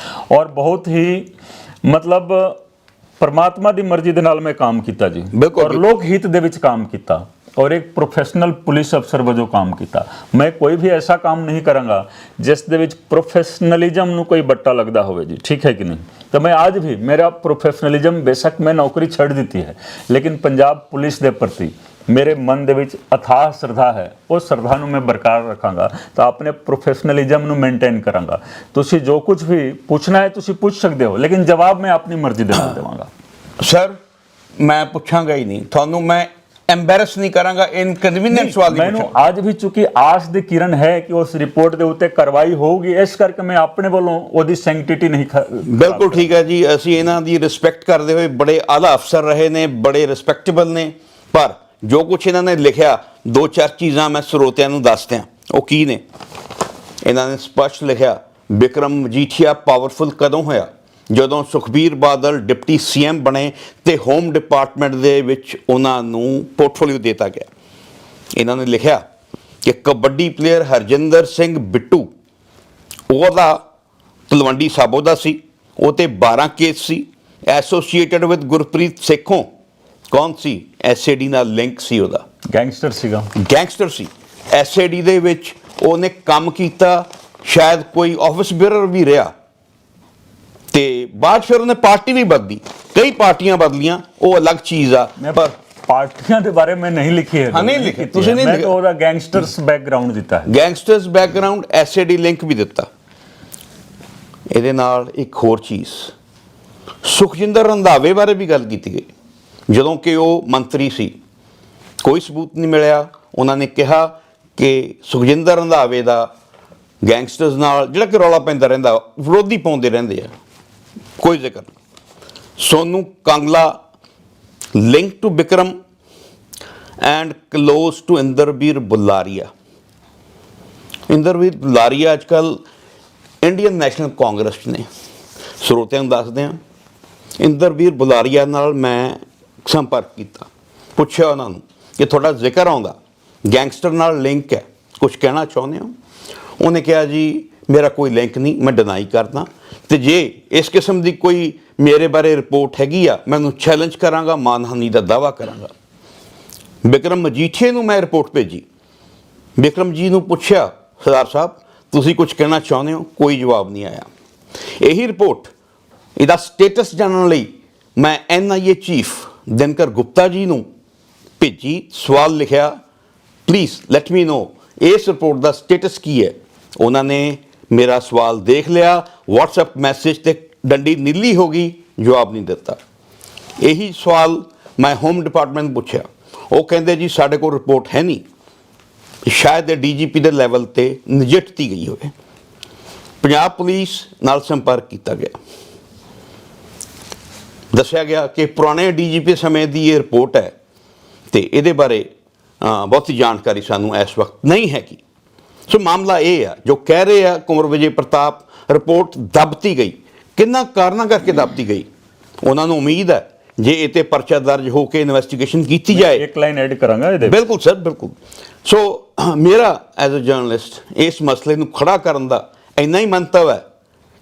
ਔਰ ਬਹੁਤ ਹੀ ਮਤਲਬ ਪਰਮਾਤਮਾ ਦੀ ਮਰਜ਼ੀ ਦੇ ਨਾਲ ਮੈਂ ਕੰਮ ਕੀਤਾ ਜੀ, ਬਿਲਕੁਲ। ਔਰ ਲੋਕ ਹਿੱਤ ਦੇ ਵਿੱਚ ਕੰਮ ਕੀਤਾ ਔਰ ਇੱਕ ਪ੍ਰੋਫੈਸ਼ਨਲ ਪੁਲਿਸ ਅਫਸਰ ਵਜੋਂ ਕੰਮ ਕੀਤਾ। ਮੈਂ ਕੋਈ ਵੀ ਐਸਾ ਕੰਮ ਨਹੀਂ ਕਰਾਂਗਾ ਜਿਸ ਦੇ ਵਿੱਚ ਪ੍ਰੋਫੈਸ਼ਨਲਿਜ਼ਮ ਨੂੰ ਕੋਈ ਬੱਟਾ ਲੱਗਦਾ ਹੋਵੇ ਜੀ, ਠੀਕ ਹੈ ਕਿ ਨਹੀਂ। ਤਾਂ ਮੈਂ ਅੱਜ ਵੀ ਮੇਰਾ ਪ੍ਰੋਫੈਸ਼ਨਲਿਜ਼ਮ, ਬੇਸ਼ੱਕ ਮੈਂ ਨੌਕਰੀ ਛੱਡ ਦਿੱਤੀ ਹੈ, ਲੇਕਿਨ ਪੰਜਾਬ ਪੁਲਿਸ ਦੇ ਪ੍ਰਤੀ ਮੇਰੇ ਮਨ ਦੇ ਵਿੱਚ ਅਥਾਹ ਸ਼ਰਧਾ ਹੈ। ਉਸ ਸ਼ਰਧਾ ਨੂੰ ਮੈਂ ਬਰਕਰਾਰ ਰੱਖਾਂਗਾ ਤਾਂ ਆਪਣੇ ਪ੍ਰੋਫੈਸ਼ਨਲਿਜ਼ਮ ਨੂੰ ਮੇਨਟੇਨ ਕਰਾਂਗਾ। ਤੁਸੀਂ ਜੋ ਕੁਝ ਵੀ ਪੁੱਛਣਾ ਹੈ ਤੁਸੀਂ ਪੁੱਛ ਸਕਦੇ ਹੋ, ਲੇਕਿਨ ਜਵਾਬ ਮੈਂ ਆਪਣੀ ਮਰਜ਼ੀ ਦੇ ਨਾਲ ਦੇਵਾਂਗਾ। ਸਰ ਮੈਂ ਪੁੱਛਾਂਗਾ ਹੀ ਨਹੀਂ ਤੁਹਾਨੂੰ, ਮੈਂ ਐਮਬੈਰਸ ਨਹੀਂ ਕਰਾਂਗਾ। ਇਨਕਨਵੀਨੀਅੰਸ ਸਵਾਲ ਨਹੀਂ ਮੈਨੂੰ ਅੱਜ ਵੀ ਚੁੱਕੀ ਆਸ ਦੀ ਕਿਰਨ ਹੈ ਕਿ ਉਸ ਰਿਪੋਰਟ ਦੇ ਉੱਤੇ ਕਾਰਵਾਈ ਹੋਊਗੀ, ਇਸ ਕਰਕੇ ਮੈਂ ਆਪਣੇ ਵੱਲੋਂ ਉਹਦੀ ਸੈਂਕਟਿਟੀ ਨਹੀਂ ਬਿਲਕੁਲ ਠੀਕ ਹੈ ਜੀ। ਅਸੀਂ ਇਹਨਾਂ ਦੀ ਰਿਸਪੈਕਟ ਕਰਦੇ ਹੋਏ, ਬੜੇ ਆਲਾ ਅਫਸਰ ਰਹੇ ਨੇ, ਬੜੇ ਰਿਸਪੈਕਟੇਬਲ ਨੇ, ਪਰ ਜੋ ਕੁਝ ਇਹਨਾਂ ਨੇ ਲਿਖਿਆ, ਦੋ ਚਾਰ ਚੀਜ਼ਾਂ ਮੈਂ ਸਰੋਤਿਆਂ ਨੂੰ ਦੱਸ ਦਿਆਂ। ਉਹ ਕੀ ਨੇ? ਇਹਨਾਂ ਨੇ ਸਪਸ਼ਟ ਲਿਖਿਆ ਵਿਕਰਮ ਮਜੀਠੀਆ ਪਾਵਰਫੁਲ ਕਦੋਂ ਹੋਇਆ? ਜਦੋਂ ਸੁਖਬੀਰ ਬਾਦਲ ਡਿਪਟੀ CM ਬਣੇ ਤੇ ਹੋਮ ਡਿਪਾਰਟਮੈਂਟ ਦੇ ਵਿੱਚ ਉਹਨਾਂ ਨੂੰ ਪੋਰਟਫੋਲੀਓ ਦਿੱਤਾ ਗਿਆ। ਇਹਨਾਂ ਨੇ ਲਿਖਿਆ ਕਿ ਕਬੱਡੀ ਪਲੇਅਰ ਹਰਜਿੰਦਰ ਸਿੰਘ ਬਿੱਟੂ, ਉਹਦਾ ਤਲਵੰਡੀ ਸਾਬੋ ਦਾ ਸੀ, ਉਹ ਤੇ 12 case C. Associated with Gurpreet Sekhon ਕੌਣ ਸੀ? ਐਸਏਡੀ ਨਾਲ ਲਿੰਕ ਸੀ ਉਹਦਾ, ਗੈਂਗਸਟਰ ਸੀਗਾ। ਗੈਂਗਸਟਰ ਸੀ। ਐਸਏਡੀ ਦੇ ਵਿੱਚ ਉਹਨੇ ਕੰਮ ਕੀਤਾ, ਸ਼ਾਇਦ ਕੋਈ ਆਫਿਸ ਬੇਅਰਰ ਵੀ ਰਿਹਾ, ਤੇ ਬਾਅਦ ਫਿਰ ਉਹਨੇ ਪਾਰਟੀ ਵੀ ਬਦਲੀ, ਕਈ ਪਾਰਟੀਆਂ ਬਦਲੀਆਂ, ਉਹ ਅਲੱਗ ਚੀਜ਼ ਆ। ਪਰ ਪਾਰਟੀਆਂ ਦੇ ਬਾਰੇ ਮੈਂ ਨਹੀਂ ਲਿਖੀ ਹੈ। ਹਾਂ, ਨਹੀਂ ਲਿਖੀ, ਤੁਸੀਂ ਨਹੀਂ ਮੈਂ ਲਿਖਿਆ। ਤਾਂ ਉਹਦਾ ਗੈਂਗਸਟਰਸ ਬੈਕਗ੍ਰਾਉਂਡ ਦਿੱਤਾ ਹੈ। ਗੈਂਗਸਟਰਸ ਬੈਕਗ੍ਰਾਉਂਡ, ਐਸਏਡੀ ਲਿੰਕ ਵੀ ਦਿੱਤਾ। ਇਹਦੇ ਨਾਲ ਇੱਕ ਹੋਰ ਚੀਜ਼, ਸੁਖਜਿੰਦਰ ਰੰਧਾਵੇ ਬਾਰੇ ਵੀ ਗੱਲ ਕੀਤੀ ਗਈ, ਜਦੋਂ ਕਿ ਉਹ ਮੰਤਰੀ ਸੀ, ਕੋਈ ਸਬੂਤ ਨਹੀਂ ਮਿਲਿਆ। ਉਹਨਾਂ ਨੇ ਕਿਹਾ ਕਿ ਸੁਖਜਿੰਦਰ ਰੰਧਾਵੇ ਦਾ ਗੈਂਗਸਟਰਸ ਨਾਲ ਜਿਹੜਾ ਕਿ ਰੌਲਾ ਪੈਂਦਾ ਰਹਿੰਦਾ, ਵਿਰੋਧੀ ਪਾਉਂਦੇ ਰਹਿੰਦੇ ਆ, ਕੋਈ ਜ਼ਿਕਰ ਨਹੀਂ। Sonu Kangla linked to Bikram and close to Inderveer ਬੁਲਾਰੀਆ। ਇੰਦਰਵੀਰ ਬੁਲਾਰੀਆ ਅੱਜ ਕੱਲ੍ਹ ਇੰਡੀਅਨ ਨੈਸ਼ਨਲ ਕਾਂਗਰਸ 'ਚ ਨੇ। ਸਰੋਤਿਆਂ ਨੂੰ ਦੱਸਦੇ ਹਾਂ, ਇੰਦਰਵੀਰ ਬੁਲਾਰੀਆ ਨਾਲ ਮੈਂ ਸੰਪਰਕ ਕੀਤਾ, ਪੁੱਛਿਆ ਉਹਨਾਂ ਨੂੰ ਕਿ ਤੁਹਾਡਾ ਜ਼ਿਕਰ ਆਉਂਦਾ ਗੈਂਗਸਟਰ ਨਾਲ ਲਿੰਕ ਹੈ, ਕੁਝ ਕਹਿਣਾ ਚਾਹੁੰਦੇ ਹੋ? ਉਹਨੇ ਕਿਹਾ ਜੀ ਮੇਰਾ ਕੋਈ ਲਿੰਕ ਨਹੀਂ, ਮੈਂ ਡਿਨਾਈ ਕਰਦਾ, ਤੇ ਜੇ ਇਸ ਕਿਸਮ ਦੀ ਕੋਈ ਮੇਰੇ ਬਾਰੇ ਰਿਪੋਰਟ ਹੈਗੀ ਆ, ਮੈਂ ਉਹਨੂੰ ਚੈਲੰਜ ਕਰਾਂਗਾ, ਮਾਨਹਾਨੀ ਦਾ ਦਾਅਵਾ ਕਰਾਂਗਾ। ਬਿਕਰਮ ਮਜੀਠੀਆ ਨੂੰ ਮੈਂ ਰਿਪੋਰਟ ਭੇਜੀ, ਬਿਕਰਮ ਜੀ ਨੂੰ ਪੁੱਛਿਆ ਸਰਦਾਰ ਸਾਹਿਬ ਤੁਸੀਂ ਕੁਝ ਕਹਿਣਾ ਚਾਹੁੰਦੇ ਹੋ? ਕੋਈ ਜਵਾਬ ਨਹੀਂ ਆਇਆ। ਇਹੀ ਰਿਪੋਰਟ, ਇਹਦਾ ਸਟੇਟਸ ਜਾਣਨ ਲਈ ਮੈਂ NIA ਚੀਫ ਦਿਨਕਰ ਗੁਪਤਾ ਜੀ ਨੂੰ ਭੇਜੀ, ਸਵਾਲ ਲਿਖਿਆ ਪਲੀਜ਼ ਲੈਟ ਮੀ ਨੋ ਇਸ ਰਿਪੋਰਟ ਦਾ ਸਟੇਟਸ ਕੀ ਹੈ। ਉਹਨਾਂ ਨੇ ਮੇਰਾ ਸਵਾਲ ਦੇਖ ਲਿਆ, WhatsApp ਮੈਸੇਜ ਤੇ ਡੰਡੀ ਨੀਲੀ ਹੋ ਗਈ, ਜਵਾਬ ਨਹੀਂ ਦਿੱਤਾ। ਇਹੀ ਸਵਾਲ ਮੈਂ ਹੋਮ ਡਿਪਾਰਟਮੈਂਟ ਨੂੰ ਪੁੱਛਿਆ, ਉਹ ਕਹਿੰਦੇ ਜੀ ਸਾਡੇ ਕੋਲ ਰਿਪੋਰਟ ਹੈ ਨਹੀਂ, ਸ਼ਾਇਦ ਇਹ DGP ਦੇ ਲੈਵਲ ਤੇ ਨਜਿੱਠਤੀ ਗਈ ਹੋਵੇ। ਪੰਜਾਬ ਪੁਲਿਸ ਨਾਲ ਸੰਪਰਕ ਕੀਤਾ ਗਿਆ, ਦੱਸਿਆ ਗਿਆ ਕਿ ਪੁਰਾਣੇ DGP ਸਮੇਂ ਦੀ ਇਹ ਰਿਪੋਰਟ ਹੈ ਤੇ ਇਹਦੇ ਬਾਰੇ ਬਹੁਤੀ ਜਾਣਕਾਰੀ ਸਾਨੂੰ ਇਸ ਵਕਤ ਨਹੀਂ ਹੈਗੀ। ਸੋ ਮਾਮਲਾ ਇਹ ਆ, ਜੋ ਕਹਿ ਰਹੇ ਆ ਕੁੰਵਰ ਵਿਜੇ ਪ੍ਰਤਾਪ ਰਿਪੋਰਟ ਦਬਤੀ ਗਈ, ਕਿੰਨਾ ਕਾਰਨਾਂ ਕਰਕੇ ਦਬਤੀ ਗਈ। ਉਹਨਾਂ ਨੂੰ ਉਮੀਦ ਹੈ ਜੇ ਇਹ 'ਤੇ ਪਰਚਾ ਦਰਜ ਹੋ ਕੇ ਇਨਵੈਸਟੀਗੇਸ਼ਨ ਕੀਤੀ ਜਾਏ। ਇੱਕ ਲਾਈਨ ਐਡ ਕਰਾਂਗਾ ਇਹਦੇ। ਬਿਲਕੁਲ ਸਰ, ਬਿਲਕੁਲ। ਸੋ ਮੇਰਾ ਐਜ਼ ਅ ਜਰਨਲਿਸਟ ਇਸ ਮਸਲੇ ਨੂੰ ਖੜਾ ਕਰਨ ਦਾ ਇੰਨਾ ਹੀ ਮੰਤਵ ਹੈ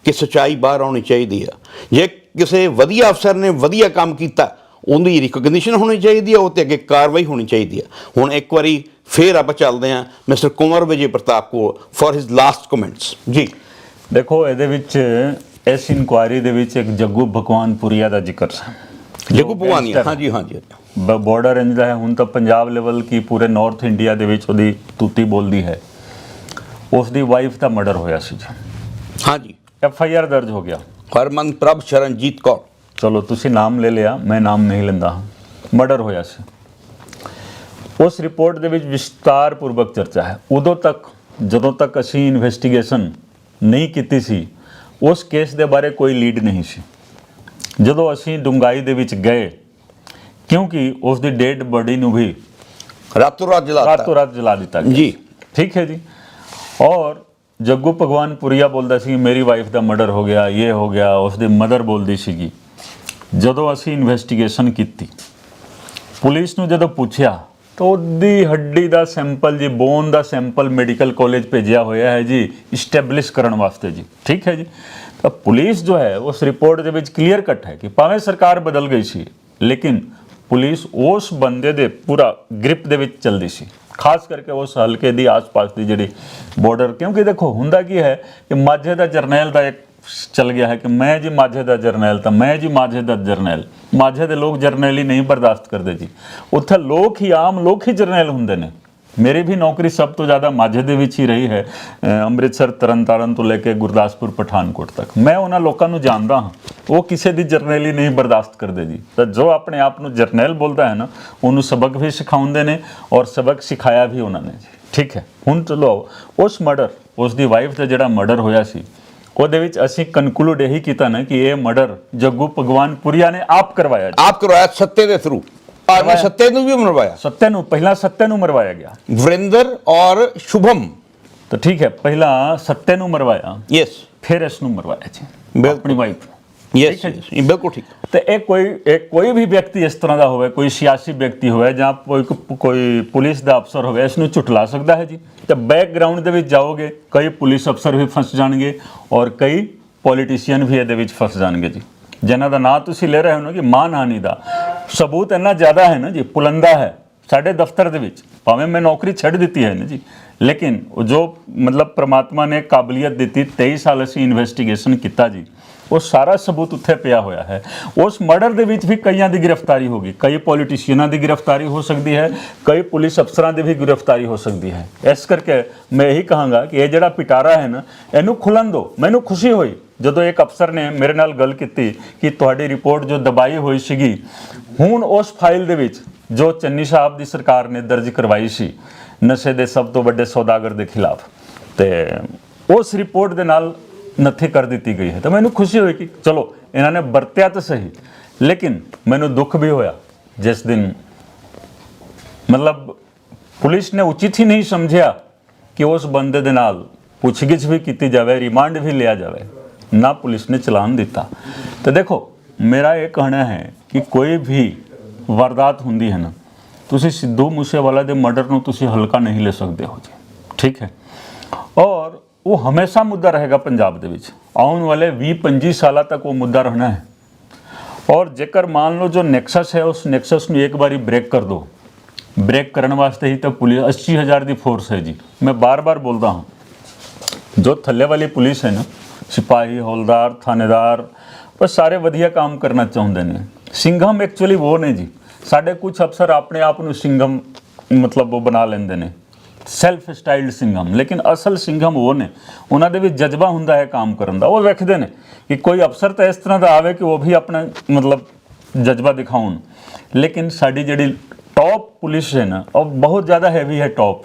ਕਿ ਸੱਚਾਈ ਬਾਹਰ ਆਉਣੀ ਚਾਹੀਦੀ ਆ। ਜੇ ਕਿਸੇ ਵਧੀਆ ਅਫਸਰ ਨੇ ਵਧੀਆ ਕੰਮ ਕੀਤਾ, ਉਹਦੀ ਰਿਕਗਨੀਸ਼ਨ ਹੋਣੀ ਚਾਹੀਦੀ ਹੈ, ਉਹ 'ਤੇ ਅੱਗੇ ਕਾਰਵਾਈ ਹੋਣੀ ਚਾਹੀਦੀ ਹੈ। ਹੁਣ ਇੱਕ ਵਾਰੀ ਫਿਰ ਆਪਾਂ ਚੱਲਦੇ ਹਾਂ ਮਿਸਟਰ ਕੁੰਵਰ ਵਿਜੇ ਪ੍ਰਤਾਪ ਕੋਲ ਫॉर ਹਿਜ਼ ਲਾਸਟ ਕਮੈਂਟਸ। ਜੀ ਦੇਖੋ, ਇਹਦੇ ਵਿੱਚ ਇਸ ਇਨਕੁਆਇਰੀ ਦੇ ਵਿੱਚ ਇੱਕ ਜੱਗੂ ਭਗਵਾਨਪੁਰੀਆ ਦਾ ਜ਼ਿਕਰ ਸੀ। ਜੱਗੂ ਭਗਵਾਨੀਆ, ਹਾਂਜੀ ਹਾਂਜੀ। ਬਾਰਡਰ ਰੇਂਜ ਦਾ ਹੈ, ਹੁਣ ਤਾਂ ਪੰਜਾਬ ਲੈਵਲ ਕੀ ਪੂਰੇ ਨਾਰਥ ਇੰਡੀਆ ਦੇ ਵਿੱਚ ਉਹਦੀ ਤੂਤੀ ਬੋਲਦੀ ਹੈ। ਉਸ ਦੀ ਵਾਈਫ ਦਾ ਮਰਡਰ ਹੋਇਆ ਸੀ ਜੀ। ਹਾਂਜੀ, FIR ਦਰਜ ਹੋ ਗਿਆ। ਹਰਮਨਪ੍ਰਭ ਸ਼ਰਨਜੀਤ ਕੌਰ। ਚਲੋ ਤੁਸੀਂ ਨਾਮ ਲੈ ਲਿਆ, ਮੈਂ ਨਾਮ ਨਹੀਂ ਲੈਂਦਾ। ਮਰਡਰ ਹੋਇਆ ਸੀ। ਉਸ ਰਿਪੋਰਟ ਦੇ ਵਿੱਚ ਵਿਸਤਾਰਪੂਰਵਕ ਚਰਚਾ ਹੈ। ਉਦੋਂ ਤੱਕ ਜਦੋਂ ਤੱਕ ਅਸੀਂ ਇਨਵੈਸਟੀਗੇਸ਼ਨ ਨਹੀਂ ਕੀਤੀ ਸੀ, ਉਸ ਕੇਸ ਦੇ ਬਾਰੇ ਕੋਈ ਲੀਡ ਨਹੀਂ ਸੀ। ਜਦੋਂ ਅਸੀਂ ਡੂੰਘਾਈ ਦੇ ਵਿੱਚ ਗਏ, ਕਿਉਂਕਿ ਉਸ ਦੀ ਡੈਡ ਬੋਡੀ ਨੂੰ ਵੀ ਰਾਤੋਂ ਰਾਤ ਜਲਾ ਦਿੱਤਾ ਗਿਆ ਜੀ। ਠੀਕ ਹੈ ਜੀ। ਔਰ ਜੱਗੂ ਭਗਵਾਨਪੁਰੀਆ ਬੋਲਦਾ ਸੀ ਮੇਰੀ ਵਾਈਫ ਦਾ ਮਰਡਰ ਹੋ ਗਿਆ, ਇਹ ਹੋ ਗਿਆ। ਉਸ ਦੀ ਮਦਰ ਬੋਲਦੀ ਸੀਗੀ। ਜਦੋਂ ਅਸੀਂ ਇਨਵੈਸਟੀਗੇਸ਼ਨ ਕੀਤੀ, ਪੁਲਿਸ ਨੂੰ ਜਦੋਂ ਪੁੱਛਿਆ ਤਾਂ ਉਹਦੀ ਹੱਡੀ ਦਾ ਸੈਂਪਲ ਜੀ, ਬੋਨ ਦਾ ਸੈਂਪਲ ਮੈਡੀਕਲ ਕਾਲਜ ਭੇਜਿਆ ਹੋਇਆ ਹੈ ਜੀ, ਇਸਟੈਬਲਿਸ਼ ਕਰਨ ਵਾਸਤੇ ਜੀ। ਠੀਕ ਹੈ ਜੀ। ਤਾਂ ਪੁਲਿਸ ਜੋ ਹੈ ਉਸ ਰਿਪੋਰਟ ਦੇ ਵਿੱਚ ਕਲੀਅਰ ਕੱਟ ਹੈ ਕਿ ਭਾਵੇਂ ਸਰਕਾਰ ਬਦਲ ਗਈ ਸੀ, ਲੇਕਿਨ ਪੁਲਿਸ ਉਸ ਬੰਦੇ ਦੇ ਪੂਰਾ ਗ੍ਰਿਪ ਦੇ ਵਿੱਚ ਚੱਲਦੀ ਸੀ, ਖਾਸ ਕਰਕੇ ਉਸ ਹਲਕੇ ਦੀ ਆਸ-ਪਾਸ ਦੀ ਜਿਹੜੀ ਬਾਰਡਰ। ਕਿਉਂਕਿ ਦੇਖੋ ਹੁੰਦਾ ਕੀ ਹੈ ਕਿ ਮਾਝੇ ਦਾ ਜਰਨੈਲ ਦਾ ਇੱਕ ਚੱਲ ਗਿਆ ਹੈ ਕਿ ਮੈਂ ਜੀ ਮਾਝੇ ਦਾ ਜਰਨੈਲ, ਤਾਂ ਮੈਂ ਜੀ ਮਾਝੇ ਦਾ ਜਰਨੈਲ। ਮਾਝੇ ਦੇ ਲੋਕ ਜਰਨੈਲੀ ਨਹੀਂ ਬਰਦਾਸ਼ਤ ਕਰਦੇ ਜੀ। ਉੱਥੇ ਲੋਕ ਹੀ, ਆਮ ਲੋਕ ਹੀ ਜਰਨੈਲ ਹੁੰਦੇ ਨੇ। ਮੇਰੀ ਵੀ ਨੌਕਰੀ ਸਭ ਤੋਂ ਜ਼ਿਆਦਾ ਮਾਝੇ ਦੇ ਵਿੱਚ ਹੀ ਰਹੀ ਹੈ, ਅੰਮ੍ਰਿਤਸਰ, ਤਰਨਤਾਰਨ ਤੋਂ ਲੈ ਕੇ ਗੁਰਦਾਸਪੁਰ, ਪਠਾਨਕੋਟ ਤੱਕ। ਮੈਂ ਉਹਨਾਂ ਲੋਕਾਂ ਨੂੰ ਜਾਣਦਾ ਹਾਂ, ਉਹ ਕਿਸੇ ਦੀ ਜਰਨੈਲੀ ਨਹੀਂ ਬਰਦਾਸ਼ਤ ਕਰਦੇ ਜੀ। ਤਾਂ ਜੋ ਆਪਣੇ ਆਪ ਨੂੰ ਜਰਨੈਲ ਬੋਲਦਾ ਹੈ ਨਾ, ਉਹਨੂੰ ਸਬਕ ਵੀ ਸਿਖਾਉਂਦੇ ਨੇ ਔਰ ਸਬਕ ਸਿਖਾਇਆ ਵੀ ਉਹਨਾਂ ਨੇ ਜੀ। ਠੀਕ ਹੈ। ਹੁਣ ਚਲੋ ਉਸ ਮਰਡਰ, ਉਸ ਦੀ ਵਾਈਫ ਦਾ ਜਿਹੜਾ ਮਰਡਰ ਹੋਇਆ ਸੀ, ਉਹਦੇ ਵਿੱਚ ਅਸੀਂ ਕਨਕਲੂਡ ਇਹੀ ਕੀਤਾ ਨਾ ਕਿ ਇਹ ਮਰਡਰ ਜੱਗੂ ਭਗਵਾਨਪੁਰੀਆ ਨੇ ਆਪ ਕਰਵਾਇਆ। ਆਪ ਕਰਵਾਇਆ, ਸੱਤੇ ਦੇ ਥਰੂ। ਆਦਮੀ ਸੱਤੇ ਨੂੰ ਵੀ ਮਰਵਾਇਆ। ਸੱਤੇ ਨੂੰ, ਪਹਿਲਾਂ ਸੱਤੇ ਨੂੰ ਮਰਵਾਇਆ ਗਿਆ। ਵਰਿੰਦਰ ਔਰ ਸ਼ੁਭਮ। ਤਾਂ ਠੀਕ ਹੈ, ਪਹਿਲਾਂ ਸੱਤੇ ਨੂੰ ਮਰਵਾਇਆ, ਯੈਸ, ਫਿਰ ਇਸ ਨੂੰ ਮਰਵਾਇਆ ਜੀ, ਆਪਣੀ ਵਾਈਫ। ਯੈਸ, ਬਿਲਕੁਲ ਠੀਕ। ਤੇ ਇਹ ਕੋਈ ਵੀ ਵਿਅਕਤੀ ਇਸ ਤਰ੍ਹਾਂ ਦਾ ਹੋਵੇ, ਕੋਈ ਸਿਆਸੀ ਵਿਅਕਤੀ ਹੋਵੇ ਜਾਂ ਕੋਈ ਪੁਲਿਸ ਦਾ ਅਫਸਰ ਹੋਵੇ, ਇਸ ਨੂੰ ਝੁਟਲਾ ਸਕਦਾ ਹੈ ਜੀ। ਤੇ ਬੈਕਗ੍ਰਾਉਂਡ ਦੇ ਵਿੱਚ ਜਾਓਗੇ, ਕਈ ਪੁਲਿਸ ਅਫਸਰ ਵੀ ਫਸ ਜਾਣਗੇ ਔਰ ਕਈ ਪੋਲੀਟੀਸ਼ੀਅਨ ਵੀ ਇਹਦੇ ਵਿੱਚ ਫਸ ਜਾਣਗੇ ਜੀ, ਜਿਨ੍ਹਾਂ ਦਾ ਨਾਂ ਤੁਸੀਂ ਲੈ ਰਹੇ ਹੋ ਨਾ ਕਿ ਮਾਨਹਾਨੀ ਦਾ। ਸਬੂਤ ਇੰਨਾ ਜ਼ਿਆਦਾ ਹੈ ਨਾ ਜੀ, ਪੁਲੰਦਾ ਹੈ ਸਾਡੇ ਦਫ਼ਤਰ ਦੇ ਵਿੱਚ, ਭਾਵੇਂ ਮੈਂ ਨੌਕਰੀ ਛੱਡ ਦਿੱਤੀ ਹੈ ਨਾ ਜੀ, ਲੇਕਿਨ ਉਹ ਜੋ ਮਤਲਬ ਪ੍ਰਮਾਤਮਾ ਨੇ ਕਾਬਲੀਅਤ ਦਿੱਤੀ, 23 ਸਾਲ ਅਸੀਂ ਇਨਵੈਸਟੀਗੇਸ਼ਨ ਕੀਤਾ ਜੀ, ਉਹ ਸਾਰਾ ਸਬੂਤ ਉੱਥੇ ਪਿਆ ਹੋਇਆ ਹੈ। ਉਸ ਮਰਡਰ ਦੇ ਵਿੱਚ ਵੀ ਕਈਆਂ ਦੀ ਗ੍ਰਿਫਤਾਰੀ ਹੋ ਗਈ, ਕਈ ਪੋਲੀਟੀਸ਼ੀਅਨਾਂ ਦੀ ਗ੍ਰਿਫਤਾਰੀ ਹੋ ਸਕਦੀ ਹੈ, ਕਈ ਪੁਲਿਸ ਅਫਸਰਾਂ ਦੀ ਵੀ ਗ੍ਰਿਫਤਾਰੀ ਹੋ ਸਕਦੀ ਹੈ। ਇਸ ਕਰਕੇ ਮੈਂ ਇਹੀ ਕਹਾਂਗਾ ਕਿ ਇਹ ਜਿਹੜਾ ਪਿਟਾਰਾ ਹੈ ਨਾ, ਇਹਨੂੰ ਖੁੱਲ੍ਹਣ ਦਿਓ। ਮੈਨੂੰ ਖੁਸ਼ੀ ਹੋਈ ਜਦੋਂ ਇੱਕ ਅਫਸਰ ਨੇ ਮੇਰੇ ਨਾਲ ਗੱਲ ਕੀਤੀ ਕਿ ਤੁਹਾਡੀ ਰਿਪੋਰਟ ਜੋ ਦਬਾਈ ਹੋਈ ਸੀਗੀ, ਹੁਣ ਉਸ ਫਾਈਲ ਦੇ ਵਿੱਚ ਜੋ ਚੰਨੀ ਸਾਹਿਬ ਦੀ ਸਰਕਾਰ ਨੇ ਦਰਜ ਕਰਵਾਈ ਸੀ ਨਸ਼ੇ ਦੇ ਸਭ ਤੋਂ ਵੱਡੇ ਸੌਦਾਗਰ ਦੇ ਖਿਲਾਫ, ਤੇ ਉਸ ਰਿਪੋਰਟ ਦੇ ਨਾਲ ਨੱਥੀ ਕਰ ਦਿੱਤੀ ਗਈ ਹੈ। ਤਾਂ ਮੈਨੂੰ ਖੁਸ਼ੀ ਹੋਈ ਕਿ ਚਲੋ ਇਹਨਾਂ ਨੇ ਵਰਤਿਆ ਤਾਂ ਸਹੀ, ਲੇਕਿਨ ਮੈਨੂੰ ਦੁੱਖ ਵੀ ਹੋਇਆ ਜਿਸ ਦਿਨ ਮਤਲਬ ਪੁਲਿਸ ਨੇ ਉਚਿਤ ਹੀ ਨਹੀਂ ਸਮਝਿਆ ਕਿ ਉਸ ਬੰਦੇ ਦੇ ਨਾਲ ਪੁੱਛਗਿੱਛ ਵੀ ਕੀਤੀ ਜਾਵੇ, ਰਿਮਾਂਡ ਵੀ ਲਿਆ ਜਾਵੇ, ਨਾ ਪੁਲਿਸ ਨੇ ਚਲਾਨ ਦਿੱਤਾ। ਤਾਂ ਦੇਖੋ ਮੇਰਾ ਇਹ ਕਹਿਣਾ ਹੈ ਕਿ ਕੋਈ ਵੀ ਵਾਰਦਾਤ ਹੁੰਦੀ ਹੈ ਨਾ, ਤੁਸੀਂ ਸਿੱਧੂ ਮੂਸੇਵਾਲਾ ਦੇ ਮਰਡਰ ਨੂੰ ਤੁਸੀਂ ਹਲਕਾ ਨਹੀਂ ਲੈ ਸਕਦੇ ਹੋ ਜੀ, ਠੀਕ ਹੈ। ਔਰ ਉਹ ਹਮੇਸ਼ਾ ਮੁੱਦਾ ਰਹੇਗਾ ਪੰਜਾਬ ਦੇ ਵਿੱਚ, ਆਉਣ ਵਾਲੇ 20-25 ਸਾਲਾਂ ਤੱਕ ਉਹ ਮੁੱਦਾ ਰਹਿਣਾ ਹੈ। ਔਰ ਜੇਕਰ ਮੰਨ ਲਓ ਜੋ ਨੈਕਸਸ ਹੈ, ਉਸ ਨੈਕਸਸ ਨੂੰ ਇੱਕ ਵਾਰੀ ਬ੍ਰੇਕ ਕਰ ਦਿਓ, ਬ੍ਰੇਕ ਕਰਨ ਵਾਸਤੇ ਹੀ ਤਾਂ ਪੁਲਿਸ 80,000 ਦੀ ਫੋਰਸ ਹੈ ਜੀ। ਮੈਂ ਬਾਰ-ਬਾਰ ਬੋਲਦਾ ਹਾਂ, ਜੋ ਥੱਲੇ ਵਾਲੀ ਪੁਲਿਸ ਹੈ ਨਾ, ਸਿਪਾਹੀ, ਹੌਲਦਾਰ, ਥਾਣੇਦਾਰ, ਉਹ ਸਾਰੇ ਵਧੀਆ ਕੰਮ ਕਰਨਾ ਚਾਹੁੰਦੇ ਨੇ। ਸਿੰਘਮ ਐਕਚੁਅਲੀ ਉਹ ਨੇ ਜੀ, ਸਾਡੇ ਕੁਝ ਅਫਸਰ ਆਪਣੇ ਆਪ ਨੂੰ ਸਿੰਘਮ ਮਤਲਬ ਉਹ ਬਣਾ ਲੈਂਦੇ ਨੇ, ਸੈਲਫ ਸਟਾਈਲਡ ਸਿੰਘਮ, ਲੇਕਿਨ ਅਸਲ ਸਿੰਘਮ ਉਹ ਨੇ, ਉਹਨਾਂ ਦੇ ਵਿੱਚ ਜਜ਼ਬਾ ਹੁੰਦਾ ਹੈ ਕੰਮ ਕਰਨ ਦਾ। ਉਹ ਵੇਖਦੇ ਨੇ ਕਿ ਕੋਈ ਅਫਸਰ ਤਾਂ ਇਸ ਤਰ੍ਹਾਂ ਦਾ ਆਵੇ ਕਿ ਉਹ ਵੀ ਆਪਣਾ ਮਤਲਬ ਜਜ਼ਬਾ ਦਿਖਾਉਣ। ਲੇਕਿਨ ਸਾਡੀ ਜਿਹੜੀ ਟੌਪ ਪੁਲਿਸ ਹੈ ਨਾ, ਉਹ ਬਹੁਤ ਜ਼ਿਆਦਾ ਹੈਵੀ ਹੈ। ਟੌਪ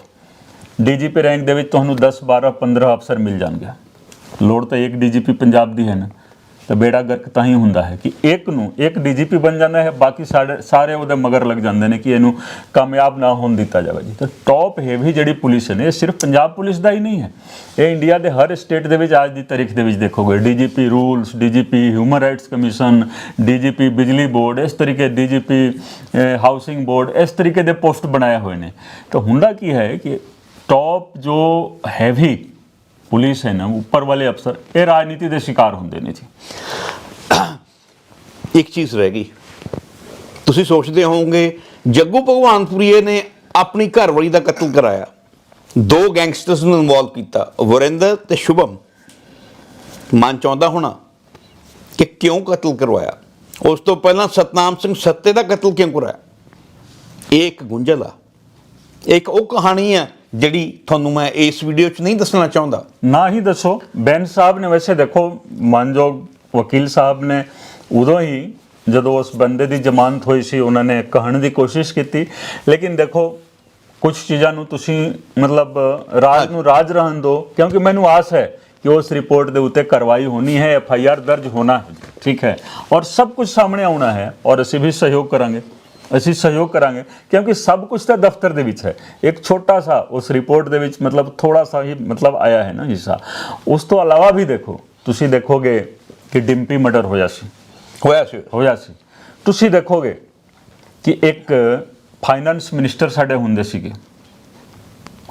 ਡੀਜੀਪੀ ਰੈਂਕ ਦੇ ਵਿੱਚ ਤੁਹਾਨੂੰ 10, 12, 15 ਅਫਸਰ ਮਿਲ ਜਾਣਗੇ। ਲੋੜ ਤਾਂ ਇੱਕ ਡੀਜੀਪੀ ਪੰਜਾਬ ਦੀ ਹੈ ਨਾ, ਤਾਂ ਬੇੜਾ ਗਰਕ ਤਾਂ ਹੀ ਹੁੰਦਾ ਹੈ ਕਿ ਇੱਕ ਡੀਜੀਪੀ ਬਣ ਜਾਂਦਾ ਹੈ, ਬਾਕੀ ਸਾਰੇ ਉਹਦੇ ਮਗਰ ਲੱਗ ਜਾਂਦੇ ਨੇ ਕਿ ਇਹਨੂੰ ਕਾਮਯਾਬ ਨਾ ਹੋਣ ਦਿੱਤਾ ਜਾਵੇ ਜੀ। ਤਾਂ ਟੌਪ ਹੈਵੀ ਜਿਹੜੀ ਪੁਲਿਸ ਹੈ ਨੇ, ਇਹ ਸਿਰਫ ਪੰਜਾਬ ਪੁਲਿਸ ਦਾ ਹੀ ਨਹੀਂ ਹੈ, ਇਹ ਇੰਡੀਆ ਦੇ ਹਰ ਸਟੇਟ ਦੇ ਵਿੱਚ ਅੱਜ ਦੀ ਤਾਰੀਖ ਦੇ ਵਿੱਚ ਦੇਖੋਗੇ DGP rules, DGP human rights commission, DGP ਬਿਜਲੀ ਬੋਰਡ, ਇਸ ਤਰੀਕੇ ਡੀਜੀਪੀ ਹਾਊਸਿੰਗ ਬੋਰਡ, ਇਸ ਤਰੀਕੇ ਦੇ ਪੋਸਟ ਬਣਾਏ ਹੋਏ ਨੇ। ਤਾਂ ਹੁੰਦਾ ਕੀ ਹੈ ਕਿ ਟੌਪ ਜੋ ਹੈਵੀ ਪੁਲਿਸ ਹੈ ਨਾ, ਉੱਪਰ ਵਾਲੇ ਅਫਸਰ, ਇਹ ਰਾਜਨੀਤੀ ਦੇ ਸ਼ਿਕਾਰ ਹੁੰਦੇ ਨੇ ਜੀ। ਇੱਕ ਚੀਜ਼ ਰਹਿ ਗਈ, ਤੁਸੀਂ ਸੋਚਦੇ ਹੋਵੋਗੇ ਜੱਗੂ ਭਗਵਾਨਪੁਰੀਏ ਨੇ ਆਪਣੀ ਘਰਵਾਲੀ ਦਾ ਕਤਲ ਕਰਾਇਆ, 2 ਗੈਂਗਸਟਰਸ ਨੂੰ ਇਨਵੋਲਵ ਕੀਤਾ, ਵਰਿੰਦਰ ਤੇ ਸ਼ੁਭਮ। ਮਨ ਚਾਹੁੰਦਾ ਹੋਣਾ ਕਿ ਕਿਉਂ ਕਤਲ ਕਰਵਾਇਆ, ਉਸ ਤੋਂ ਪਹਿਲਾਂ ਸਤਨਾਮ ਸਿੰਘ ਸੱਤੇ ਦਾ ਕਤਲ ਕਿਉਂ ਕਰਾਇਆ। ਇਹ ਇੱਕ ਗੁੰਝਲ ਆ, ਇੱਕ ਉਹ ਕਹਾਣੀ ਆ ਜਿਹੜੀ ਤੁਹਾਨੂੰ ਮੈਂ ਇਸ ਵੀਡੀਓ 'ਚ ਨਹੀਂ ਦੱਸਣਾ ਚਾਹੁੰਦਾ। ਨਾ ਹੀ ਦੱਸੋ। ਬੈਂਸ ਸਾਹਿਬ ਨੇ ਵੈਸੇ ਦੇਖੋ, ਮਾਨਯੋਗ ਵਕੀਲ ਸਾਹਿਬ ਨੇ ਉਦੋਂ ਹੀ ਜਦੋਂ ਉਸ ਬੰਦੇ ਦੀ ਜ਼ਮਾਨਤ ਹੋਈ ਸੀ, ਉਹਨਾਂ ਨੇ ਕਹਿਣ ਦੀ ਕੋਸ਼ਿਸ਼ ਕੀਤੀ, ਲੇਕਿਨ ਦੇਖੋ ਕੁਝ ਚੀਜ਼ਾਂ ਨੂੰ ਤੁਸੀਂ ਮਤਲਬ ਰਾਜ ਨੂੰ ਰਾਜ ਰਹਿਣ ਦਿਓ, ਕਿਉਂਕਿ ਮੈਨੂੰ ਆਸ ਹੈ ਕਿ ਉਸ ਰਿਪੋਰਟ ਦੇ ਉੱਤੇ ਕਾਰਵਾਈ ਹੋਣੀ ਹੈ, FIR ਦਰਜ ਹੋਣਾ ਹੈ, ਠੀਕ ਹੈ, ਔਰ ਸਭ ਕੁਝ ਸਾਹਮਣੇ ਆਉਣਾ ਹੈ, ਔਰ ਅਸੀਂ ਵੀ ਸਹਿਯੋਗ ਕਰਾਂਗੇ। ਅਸੀਂ ਸਹਿਯੋਗ ਕਰਾਂਗੇ ਕਿਉਂਕਿ ਸਭ ਕੁਝ ਤਾਂ ਦਫ਼ਤਰ ਦੇ ਵਿੱਚ ਹੈ। ਇੱਕ ਛੋਟਾ ਸਾ ਉਸ ਰਿਪੋਰਟ ਦੇ ਵਿੱਚ ਮਤਲਬ ਥੋੜਾ ਸਾ ਹੀ ਮਤਲਬ ਆਇਆ ਹੈ ਨਾ ਹਿੱਸਾ। ਉਸ ਤੋਂ ਇਲਾਵਾ ਵੀ ਦੇਖੋ, ਤੁਸੀਂ ਦੇਖੋਗੇ ਕਿ ਡਿੰਪੀ ਮਰਡਰ ਹੋਇਆ ਸੀ। ਤੁਸੀਂ ਦੇਖੋਗੇ ਕਿ ਇੱਕ ਫਾਈਨੈਂਸ ਮਿਨਿਸਟਰ ਸਾਡੇ ਹੁੰਦੇ ਸੀਗੇ,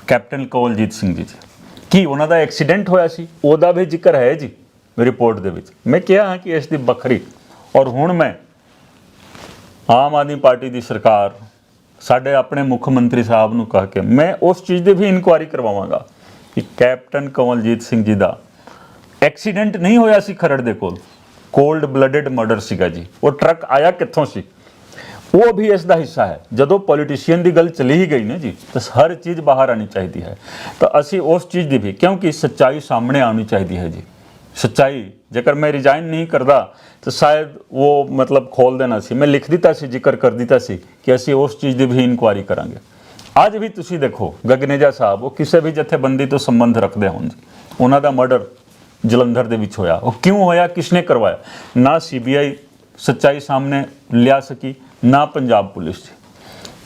ਕੈਪਟਨ ਕਵਲਜੀਤ ਸਿੰਘ ਜੀ, ਕੀ ਉਹਨਾਂ ਦਾ ਐਕਸੀਡੈਂਟ ਹੋਇਆ ਸੀ, ਉਹਦਾ ਵੀ ਜ਼ਿਕਰ ਹੈ ਜੀ ਰਿਪੋਰਟ ਦੇ ਵਿੱਚ। ਮੈਂ ਕਿਹਾ ਹਾਂ ਕਿ ਇਸ ਦੀ ਵੱਖਰੀ, ਔਰ ਹੁਣ ਮੈਂ ਆਮ ਆਦਮੀ ਪਾਰਟੀ ਦੀ ਸਰਕਾਰ, ਸਾਡੇ ਆਪਣੇ ਮੁੱਖ ਮੰਤਰੀ ਸਾਹਿਬ ਨੂੰ ਕਹ ਕੇ ਮੈਂ ਉਸ ਚੀਜ਼ ਦੀ ਵੀ ਇਨਕੁਆਇਰੀ ਕਰਵਾਵਾਂਗਾ ਕਿ ਕੈਪਟਨ ਕਵਲਜੀਤ ਸਿੰਘ ਜੀ ਦਾ ਐਕਸੀਡੈਂਟ ਨਹੀਂ ਹੋਇਆ ਸੀ ਖਰੜ ਦੇ ਕੋਲ, ਕੋਲਡ ਬਲੱਡਡ ਮਰਡਰ ਸੀਗਾ ਜੀ। ਉਹ ਟਰੱਕ ਆਇਆ ਕਿੱਥੋਂ ਸੀ, ਉਹ ਵੀ ਇਸ ਦਾ ਹਿੱਸਾ ਹੈ। ਜਦੋਂ ਪੋਲੀਟੀਸ਼ੀਅਨ ਦੀ ਗੱਲ ਚਲੀ ਹੀ ਗਈ ਨਾ ਜੀ, ਤਾਂ ਹਰ ਚੀਜ਼ ਬਾਹਰ ਆਣੀ ਚਾਹੀਦੀ ਹੈ। ਤਾਂ ਅਸੀਂ ਉਸ ਚੀਜ਼ ਦੀ ਵੀ, ਕਿਉਂਕਿ ਸੱਚਾਈ ਸਾਹਮਣੇ ਆਉਣੀ ਚਾਹੀਦੀ ਹੈ ਜੀ। ਸੱਚਾਈ ਜੇਕਰ ਮੈਂ ਰਿਜ਼ਾਈਨ ਨਹੀਂ ਕਰਦਾ ਤਾਂ ਸ਼ਾਇਦ ਉਹ ਮਤਲਬ ਖੋਲ ਦੇਣਾ ਸੀ। ਮੈਂ ਲਿਖ ਦਿੱਤਾ ਸੀ, ਜ਼ਿਕਰ ਕਰ ਦਿੱਤਾ ਸੀ ਕਿ ਅਸੀਂ ਉਸ ਚੀਜ਼ ਦੀ ਵੀ ਇਨਕੁਆਇਰੀ ਕਰਾਂਗੇ। ਅੱਜ ਵੀ ਤੁਸੀਂ ਦੇਖੋ ਗਗਨੇਜਾ ਸਾਹਿਬ, ਉਹ ਕਿਸੇ ਵੀ ਜਥੇਬੰਦੀ ਤੋਂ ਸੰਬੰਧ ਰੱਖਦੇ ਹੋਣ ਜੀ, ਉਹਨਾਂ ਦਾ ਮਰਡਰ ਜਲੰਧਰ ਦੇ ਵਿੱਚ ਹੋਇਆ। ਉਹ ਕਿਉਂ ਹੋਇਆ, ਕਿਸਨੇ ਕਰਵਾਇਆ, ਨਾ CBI ਸੱਚਾਈ ਸਾਹਮਣੇ ਲਿਆ ਸਕੀ, ਨਾ ਪੰਜਾਬ ਪੁਲਿਸ ਜੀ।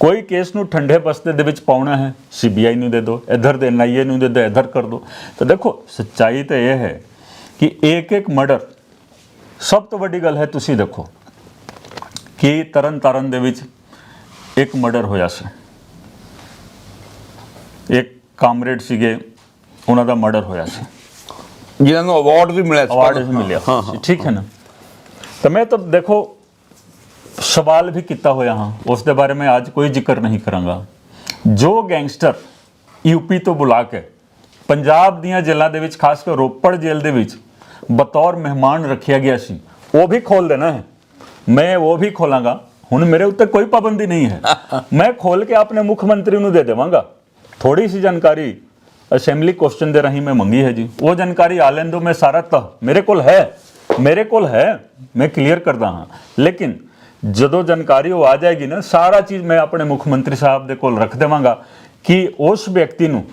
ਕੋਈ ਕੇਸ ਨੂੰ ਠੰਡੇ ਬਸਤੇ ਦੇ ਵਿੱਚ ਪਾਉਣਾ ਹੈ, CBI ਨੂੰ ਦੇ ਦਿਓ, ਇੱਧਰ ਦੇ NIA ਨੂੰ ਦੇ ਦਿਓ, ਇੱਧਰ ਕਰ ਦਿਓ। ਤਾਂ ਦੇਖੋ ਸੱਚਾਈ ਤਾਂ ਇਹ ਹੈ ਕਿ ਇੱਕ ਮਰਡਰ, ਸਭ ਤੋਂ ਵੱਡੀ ਗੱਲ ਹੈ ਤੁਸੀਂ ਦੇਖੋ ਕਿ ਤਰਨ ਦੇ ਵਿੱਚ ਇੱਕ ਮਰਡਰ ਹੋਇਆ ਸੀ, ਇੱਕ ਕਾਮਰੇਡ ਸੀਗੇ, ਉਹਨਾਂ ਦਾ ਮਰਡਰ ਹੋਇਆ ਸੀ, ਜਿਨ੍ਹਾਂ ਨੂੰ ਅਵਾਰਡ ਵੀ ਮਿਲਿਆ ਸੀ, ਠੀਕ ਹੈ ਨਾ। ਤਾਂ ਮੈਂ ਤਾਂ ਦੇਖੋ ਸਵਾਲ ਵੀ ਕੀਤਾ ਹੋਇਆ ਹਾਂ, ਉਸ ਦੇ ਬਾਰੇ ਮੈਂ ਅੱਜ ਕੋਈ ਜ਼ਿਕਰ ਨਹੀਂ ਕਰਾਂਗਾ। ਜੋ ਗੈਂਗਸਟਰ ਯੂਪੀ ਤੋਂ ਬੁਲਾ ਕੇ ਪੰਜਾਬ ਦੀਆਂ ਜੇਲ੍ਹਾਂ ਦੇ ਵਿੱਚ, ਖਾਸ ਕਰ ਰੋਪੜ ਜੇਲ੍ਹ ਦੇ ਵਿੱਚ ਬਤੌਰ ਮਹਿਮਾਨ ਰੱਖਿਆ ਗਿਆ ਸੀ, ਉਹ ਵੀ ਖੋਲ ਦੇਣਾ ਹੈ। ਮੈਂ ਉਹ ਵੀ ਖੋਲਾਂਗਾ। ਹੁਣ ਮੇਰੇ ਉੱਤੇ ਕੋਈ ਪਾਬੰਦੀ ਨਹੀਂ ਹੈ, ਮੈਂ ਖੋਲ ਕੇ ਆਪਣੇ ਮੁੱਖ ਮੰਤਰੀ ਨੂੰ ਦੇ ਦੇਵਾਂਗਾ। ਥੋੜੀ ਸੀ ਜਾਣਕਾਰੀ ਅਸੈਂਬਲੀ ਕੁਐਸਚਨ ਦੇ ਰਾਹੀਂ ਮੈਂ ਮੰਗੀ ਹੈ ਜੀ, ਉਹ ਜਾਣਕਾਰੀ ਆ ਲੈਣ ਦਿਓ। ਮੈਂ ਸਾਰਾ ਤਾਂ ਮੇਰੇ ਕੋਲ ਹੈ, ਮੈਂ ਕਲੀਅਰ ਕਰਦਾ ਹਾਂ। ਲੇਕਿਨ ਜਦੋਂ ਜਾਣਕਾਰੀ ਉਹ ਆ ਜਾਏਗੀ ਨਾ, ਸਾਰਾ ਚੀਜ਼ ਮੈਂ ਆਪਣੇ ਮੁੱਖ ਮੰਤਰੀ ਸਾਹਿਬ ਦੇ ਕੋਲ ਰੱਖ ਦੇਵਾਂਗਾ ਕਿ ਉਸ ਵਿਅਕਤੀ ਨੂੰ,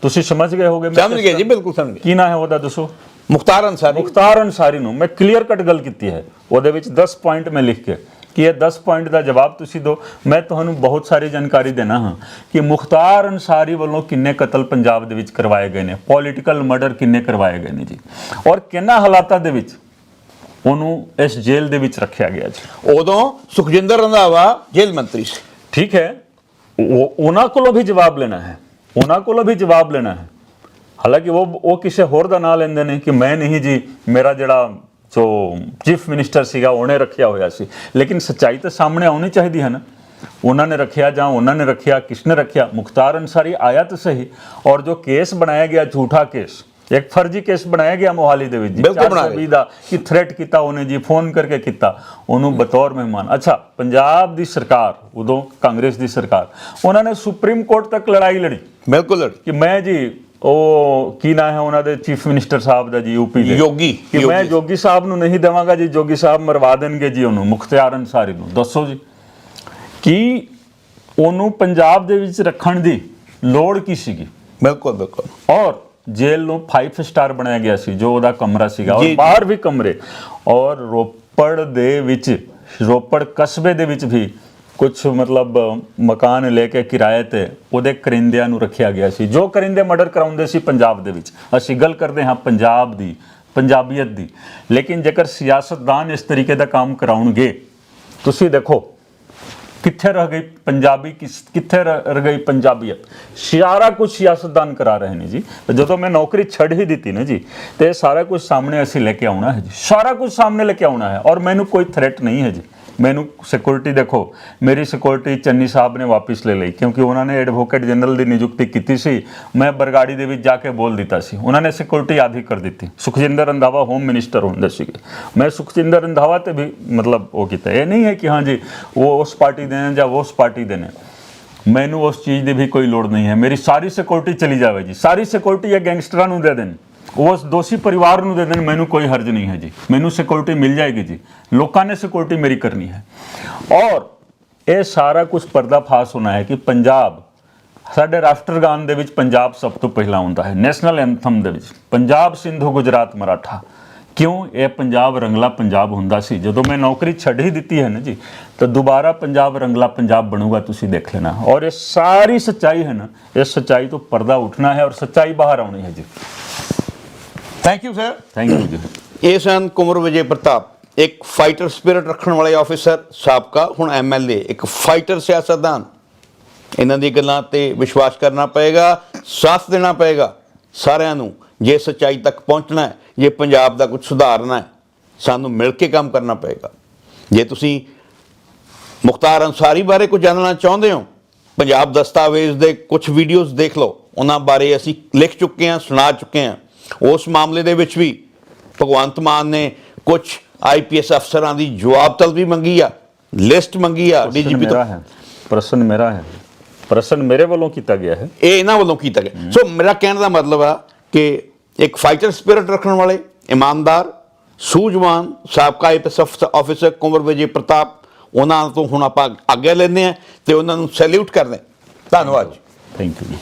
ਤੁਸੀਂ ਸਮਝ ਗਏ ਹੋਗੇ, ਸਮਝ ਗਏ ਜੀ, ਬਿਲਕੁਲ ਸਮਝ ਗਏ। ਕੀ ਨਾਂ ਹੈ ਉਹਦਾ ਦੱਸੋ? ਮੁਖਤਾਰ ਅੰਸਾਰੀ। ਮੁਖਤਾਰ ਅੰਸਾਰੀ ਨੂੰ ਮੈਂ ਕਲੀਅਰ ਕੱਟ ਗੱਲ ਕੀਤੀ ਹੈ। ਉਹਦੇ ਵਿੱਚ 10 ਪੁਆਇੰਟ ਮੈਂ ਲਿਖ ਕੇ ਕਿ ਇਹ 10 ਪੁਆਇੰਟ ਦਾ ਜਵਾਬ ਤੁਸੀਂ ਦਿਓ। ਮੈਂ ਤੁਹਾਨੂੰ ਬਹੁਤ ਸਾਰੀ ਜਾਣਕਾਰੀ ਦੇਣਾ ਹਾਂ ਕਿ ਮੁਖਤਾਰ ਅੰਸਾਰੀ ਵੱਲੋਂ ਕਿੰਨੇ ਕਤਲ ਪੰਜਾਬ ਦੇ ਵਿੱਚ ਕਰਵਾਏ ਗਏ ਨੇ, ਪੋਲੀਟੀਕਲ ਮਰਡਰ ਕਿੰਨੇ ਕਰਵਾਏ ਗਏ ਨੇ ਜੀ, ਔਰ ਕਿੰਨਾ ਹਾਲਾਤਾਂ ਦੇ ਵਿੱਚ ਉਹਨੂੰ ਇਸ ਜੇਲ੍ਹ ਦੇ ਵਿੱਚ ਰੱਖਿਆ ਗਿਆ ਜੀ। ਉਦੋਂ ਸੁਖਜਿੰਦਰ ਰੰਧਾਵਾ ਜੇਲ੍ਹ ਮੰਤਰੀ ਸੀ। ਠੀਕ ਹੈ, ਉਹਨਾਂ ਕੋਲੋਂ ਵੀ ਜਵਾਬ ਲੈਣਾ ਹੈ, ਹਾਲਾਂਕਿ ਉਹ ਕਿਸੇ ਹੋਰ ਦਾ ਨਾਂ ਲੈਂਦੇ ਨੇ ਕਿ ਮੈਂ ਨਹੀਂ ਜੀ, ਮੇਰਾ ਜਿਹੜਾ ਜੋ ਚੀਫ ਮਿਨਿਸਟਰ ਸੀਗਾ ਉਹਨੇ ਰੱਖਿਆ ਹੋਇਆ ਸੀ। ਲੇਕਿਨ ਸੱਚਾਈ ਤਾਂ ਸਾਹਮਣੇ ਆਉਣੀ ਚਾਹੀਦੀ ਹੈ ਨਾ, ਉਹਨਾਂ ਨੇ ਰੱਖਿਆ ਜਾਂ ਉਹਨਾਂ ਨੇ ਰੱਖਿਆ, ਕਿਸਨੇ ਰੱਖਿਆ? ਮੁਖਤਾਰ ਅੰਸਾਰੀ ਆਇਆ ਤਾਂ ਸਹੀ। ਔਰ ਜੋ ਕੇਸ ਬਣਾਇਆ ਗਿਆ, ਝੂਠਾ ਕੇਸ, ਇੱਕ ਫਰਜ਼ੀ ਕੇਸ ਬਣਾਇਆ ਗਿਆ ਮੋਹਾਲੀ ਦੇ ਵਿੱਚ, 420 ਦਾ ਕਿ ਥ੍ਰੈਟ ਕੀਤਾ ਉਹਨੇ ਜੀ, ਫੋਨ ਕਰਕੇ ਕੀਤਾ ਉਹਨੂੰ ਬਤੌਰ ਮਹਿਮਾਨ। ਅੱਛਾ, ਪੰਜਾਬ ਦੀ ਸਰਕਾਰ, ਉਦੋਂ ਕਾਂਗਰਸ ਦੀ ਸਰਕਾਰ, ਉਹਨਾਂ ਨੇ ਸੁਪਰੀਮ ਕੋਰਟ ਤੱਕ ਲੜਾਈ ਲੜੀ, ਬਿਲਕੁਲ ਕਿ ਮੈਂ ਜੀ, ਉਹ ਕੀ ਨਾਂ ਹੈ ਉਹਨਾਂ ਦੇ ਚੀਫ ਮਿਨਿਸਟਰ ਸਾਹਿਬ ਦਾ ਜੀ, ਯੂਪੀ ਦੇ, ਕਿ ਮੈਂ ਜੋਗੀ ਸਾਹਿਬ ਨੂੰ ਨਹੀਂ ਦੇਵਾਂਗਾ ਜੀ, ਜੋਗੀ ਸਾਹਿਬ ਮਰਵਾ ਦੇਣਗੇ ਜੀ ਉਹਨੂੰ, ਮੁਖਤਾਰ ਅੰਸਾਰੀ ਨੂੰ। ਦੱਸੋ ਜੀ ਕਿ ਉਹਨੂੰ ਪੰਜਾਬ ਦੇ ਵਿੱਚ ਰੱਖਣ ਦੀ ਲੋੜ ਕੀ ਸੀਗੀ? ਬਿਲਕੁਲ। ਔਰ ਜੇਲ੍ਹ ਨੂੰ 5 ਸਟਾਰ ਬਣਾਇਆ ਗਿਆ ਸੀ, ਜੋ ਉਹਦਾ ਕਮਰਾ ਸੀਗਾ, ਔਰ ਬਾਹਰ ਵੀ ਕਮਰੇ। ਔਰ ਰੋਪੜ ਦੇ ਵਿੱਚ, ਰੋਪੜ ਕਸਬੇ ਦੇ ਵਿੱਚ ਵੀ ਕੁਝ ਮਤਲਬ ਮਕਾਨ ਲੈ ਕੇ ਕਿਰਾਏ ਤੇ ਉਹਦੇ ਕਰਿੰਦਿਆਂ ਨੂੰ ਰੱਖਿਆ ਗਿਆ ਸੀ, ਜੋ ਕਰਿੰਦੇ ਮਰਡਰ ਕਰਾਉਂਦੇ ਸੀ ਪੰਜਾਬ ਦੇ ਵਿੱਚ। ਅਸੀਂ ਗੱਲ ਕਰਦੇ ਹਾਂ ਪੰਜਾਬ ਦੀ, ਪੰਜਾਬੀਅਤ ਦੀ। ਲੇਕਿਨ ਜੇਕਰ ਸਿਆਸਤਦਾਨ ਇਸ ਤਰੀਕੇ ਦਾ ਕੰਮ ਕਰਾਉਣਗੇ, ਤੁਸੀਂ ਦੇਖੋ ਕਿੱਥੇ ਰਹਿ ਗਈ ਪੰਜਾਬੀ, ਕਿੱਥੇ ਰਹਿ ਗਈ ਪੰਜਾਬੀਅਤ? ਸਾਰਾ ਕੁਝ ਸਿਆਸਤਦਾਨ ਕਰਾ ਰਹੇ ਨੇ ਜੀ। ਜਦੋਂ ਮੈਂ ਨੌਕਰੀ ਛੱਡ ਹੀ ਦਿੱਤੀ ਨਾ ਜੀ, ਤੇ ਸਾਰਾ ਕੁਝ ਸਾਹਮਣੇ ਅਸੀਂ ਲੈ ਕੇ ਆਉਣਾ ਹੈ ਜੀ, ਸਾਰਾ ਕੁਝ ਸਾਹਮਣੇ ਲੈ ਕੇ ਆਉਣਾ ਹੈ। ਔਰ ਮੈਨੂੰ ਕੋਈ ਥ੍ਰੈਟ ਨਹੀਂ ਹੈ ਜੀ। ਮੈਨੂੰ ਸਿਕਿਉਰਿਟੀ, ਦੇਖੋ ਮੇਰੀ ਸਿਕਿਉਰਿਟੀ ਚੰਨੀ ਸਾਹਿਬ ਨੇ ਵਾਪਸ ਲੈ ਲਈ, ਕਿਉਂਕਿ ਉਹਨਾਂ ਨੇ ਐਡਵੋਕੇਟ ਜਨਰਲ ਦੀ ਨਿਯੁਕਤੀ ਕੀਤੀ ਸੀ। ਮੈਂ ਬਰਗਾੜੀ ਦੇ ਵਿੱਚ ਜਾ ਕੇ ਬੋਲ ਦਿੱਤਾ ਸੀ, ਉਹਨਾਂ ਨੇ ਸਿਕਿਉਰਿਟੀ ਆਧੀ ਕਰ ਦਿੱਤੀ। ਸੁਖਜਿੰਦਰ ਰੰਧਾਵਾ ਹੋਮ ਮਿਨਿਸਟਰ ਹੁੰਦੇ ਸੀਗੇ, ਮੈਂ ਸੁਖਜਿੰਦਰ ਰੰਧਾਵਾ ਤੇ ਵੀ ਮਤਲਬ ਉਹ ਕੀਤਾ। ਇਹ ਨਹੀਂ ਹੈ ਕਿ ਹਾਂ ਜੀ ਉਹ ਉਸ ਪਾਰਟੀ ਦੇ ਨੇ ਜਾਂ ਉਸ ਪਾਰਟੀ ਦੇ ਨੇ, ਮੈਨੂੰ ਉਸ ਚੀਜ਼ ਦੀ ਵੀ ਕੋਈ ਲੋੜ ਨਹੀਂ ਹੈ। ਮੇਰੀ ਸਾਰੀ ਸਿਕਿਉਰਿਟੀ ਚਲੀ ਜਾਵੇ ਜੀ, ਸਾਰੀ ਸਿਕਿਉਰਿਟੀ ਇਹ ਗੈਂਗਸਟਰਾਂ ਨੂੰ ਦੇ ਦੇਣ, ਉਸ ਦੋਸ਼ੀ ਪਰਿਵਾਰ ਨੂੰ ਦੇ ਦੇਣ, ਮੈਨੂੰ ਕੋਈ ਹਰਜ ਨਹੀਂ ਹੈ ਜੀ, ਮੈਨੂੰ ਸਿਕਿਉਰਿਟੀ ਮਿਲ ਜਾਏਗੀ ਜੀ। ਲੋਕਾਂ ਨੇ ਸਿਕਿਉਰਿਟੀ ਮੇਰੀ ਕਰਨੀ ਹੈ। ਔਰ ਇਹ ਸਾਰਾ ਕੁਝ ਪਰਦਾਫਾਸ਼ ਹੋਣਾ ਹੈ ਕਿ ਪੰਜਾਬ, ਸਾਡੇ ਰਾਸ਼ਟਰਗਾਨ ਦੇ ਵਿੱਚ ਪੰਜਾਬ ਸਭ ਤੋਂ ਪਹਿਲਾਂ ਆਉਂਦਾ ਹੈ, ਨੈਸ਼ਨਲ ਐਂਥਮ ਦੇ ਵਿੱਚ ਪੰਜਾਬ, ਸਿੰਧੂ, ਗੁਜਰਾਤ, ਮਰਾਠਾ। ਕਿਉਂ? ਇਹ ਪੰਜਾਬ ਰੰਗਲਾ ਪੰਜਾਬ ਹੁੰਦਾ ਸੀ। ਜਦੋਂ ਮੈਂ ਨੌਕਰੀ ਛੱਡ ਹੀ ਦਿੱਤੀ ਹੈ ਨਾ ਜੀ, ਤਾਂ ਦੁਬਾਰਾ ਪੰਜਾਬ ਰੰਗਲਾ ਪੰਜਾਬ ਬਣੂਗਾ, ਤੁਸੀਂ ਦੇਖ ਲੈਣਾ। ਔਰ ਇਹ ਸਾਰੀ ਸੱਚਾਈ ਹੈ ਨਾ, ਇਸ ਸੱਚਾਈ ਤੋਂ ਪਰਦਾ ਉੱਠਣਾ ਹੈ ਔਰ ਸੱਚਾਈ ਬਾਹਰ ਆਉਣੀ ਹੈ ਜੀ। Thank you sir. Thank you ਜੀ। ਇਹ ਸਨ ਕੁੰਵਰ ਵਿਜੇ ਪ੍ਰਤਾਪ, ਇੱਕ ਫਾਈਟਰ ਸਪਿਰਿਟ ਰੱਖਣ ਵਾਲੇ ਆਫੀਸਰ, ਸਾਬਕਾ, ਹੁਣ ਐਮਐਲਏ, ਇੱਕ ਫਾਈਟਰ ਸਿਆਸਤਦਾਨ। ਇਹਨਾਂ ਦੀ ਗੱਲਾਂ ਤੇ ਵਿਸ਼ਵਾਸ ਕਰਨਾ ਪਏਗਾ, ਸਾਥ ਦੇਣਾ ਪਏਗਾ ਸਾਰਿਆਂ ਨੂੰ। ਜੇ ਸੱਚਾਈ ਤੱਕ ਪਹੁੰਚਣਾ ਹੈ, ਜੇ ਪੰਜਾਬ ਦਾ ਕੁਝ ਸੁਧਾਰਨਾ ਹੈ, ਸਾਨੂੰ ਮਿਲ ਕੇ ਕੰਮ ਕਰਨਾ ਪਏਗਾ। ਜੇ ਤੁਸੀਂ ਮੁਖਤਾਰ ਅੰਸਾਰੀ ਬਾਰੇ ਕੁਝ ਜਾਣਨਾ ਚਾਹੁੰਦੇ ਹੋ, ਪੰਜਾਬ ਦਸਤਾਵੇਜ਼ ਦੇ ਕੁਝ ਵੀਡੀਓਜ਼ ਦੇਖ ਲਓ, ਉਹਨਾਂ ਬਾਰੇ ਅਸੀਂ ਲਿਖ ਚੁੱਕੇ ਹਾਂ, ਸੁਣਾ ਚੁੱਕੇ ਹਾਂ। ਉਸ ਮਾਮਲੇ ਦੇ ਵਿੱਚ ਵੀ ਭਗਵੰਤ ਮਾਨ ਨੇ ਕੁਝ ਆਈਪੀਐਸ ਅਫਸਰਾਂ ਦੀ ਜਵਾਬ ਤਲਬੀ ਮੰਗੀ ਆ, ਲਿਸਟ ਮੰਗੀ ਆ ਡੀਜੀਪੀ ਤੋਂ। ਪ੍ਰਸ਼ਨ ਮੇਰਾ ਹੈ, ਪ੍ਰਸ਼ਨ ਮੇਰੇ ਵੱਲੋਂ ਕੀਤਾ ਗਿਆ ਹੈ, ਇਹ ਇਹਨਾਂ ਵੱਲੋਂ ਕੀਤਾ ਗਿਆ। ਸੋ ਮੇਰਾ ਕਹਿਣ ਦਾ ਮਤਲਬ ਆ ਕਿ ਇੱਕ ਫਾਈਟਰ ਸਪਿਰਿਟ ਰੱਖਣ ਵਾਲੇ, ਇਮਾਨਦਾਰ, ਸੂਝਵਾਨ ਸਾਬਕਾ ਆਈਪੀਐਸ ਆਫਿਸਰ ਕੁੰਵਰ ਵਿਜੇ ਪ੍ਰਤਾਪ, ਉਹਨਾਂ ਤੋਂ ਹੁਣ ਆਪਾਂ ਆਗਿਆ ਲੈਂਦੇ ਹਾਂ ਤੇ ਉਹਨਾਂ ਨੂੰ ਸੈਲਿਊਟ ਕਰਦੇ ਹਾਂ। ਧੰਨਵਾਦ। ਥੈਂਕ ਯੂ ਜੀ।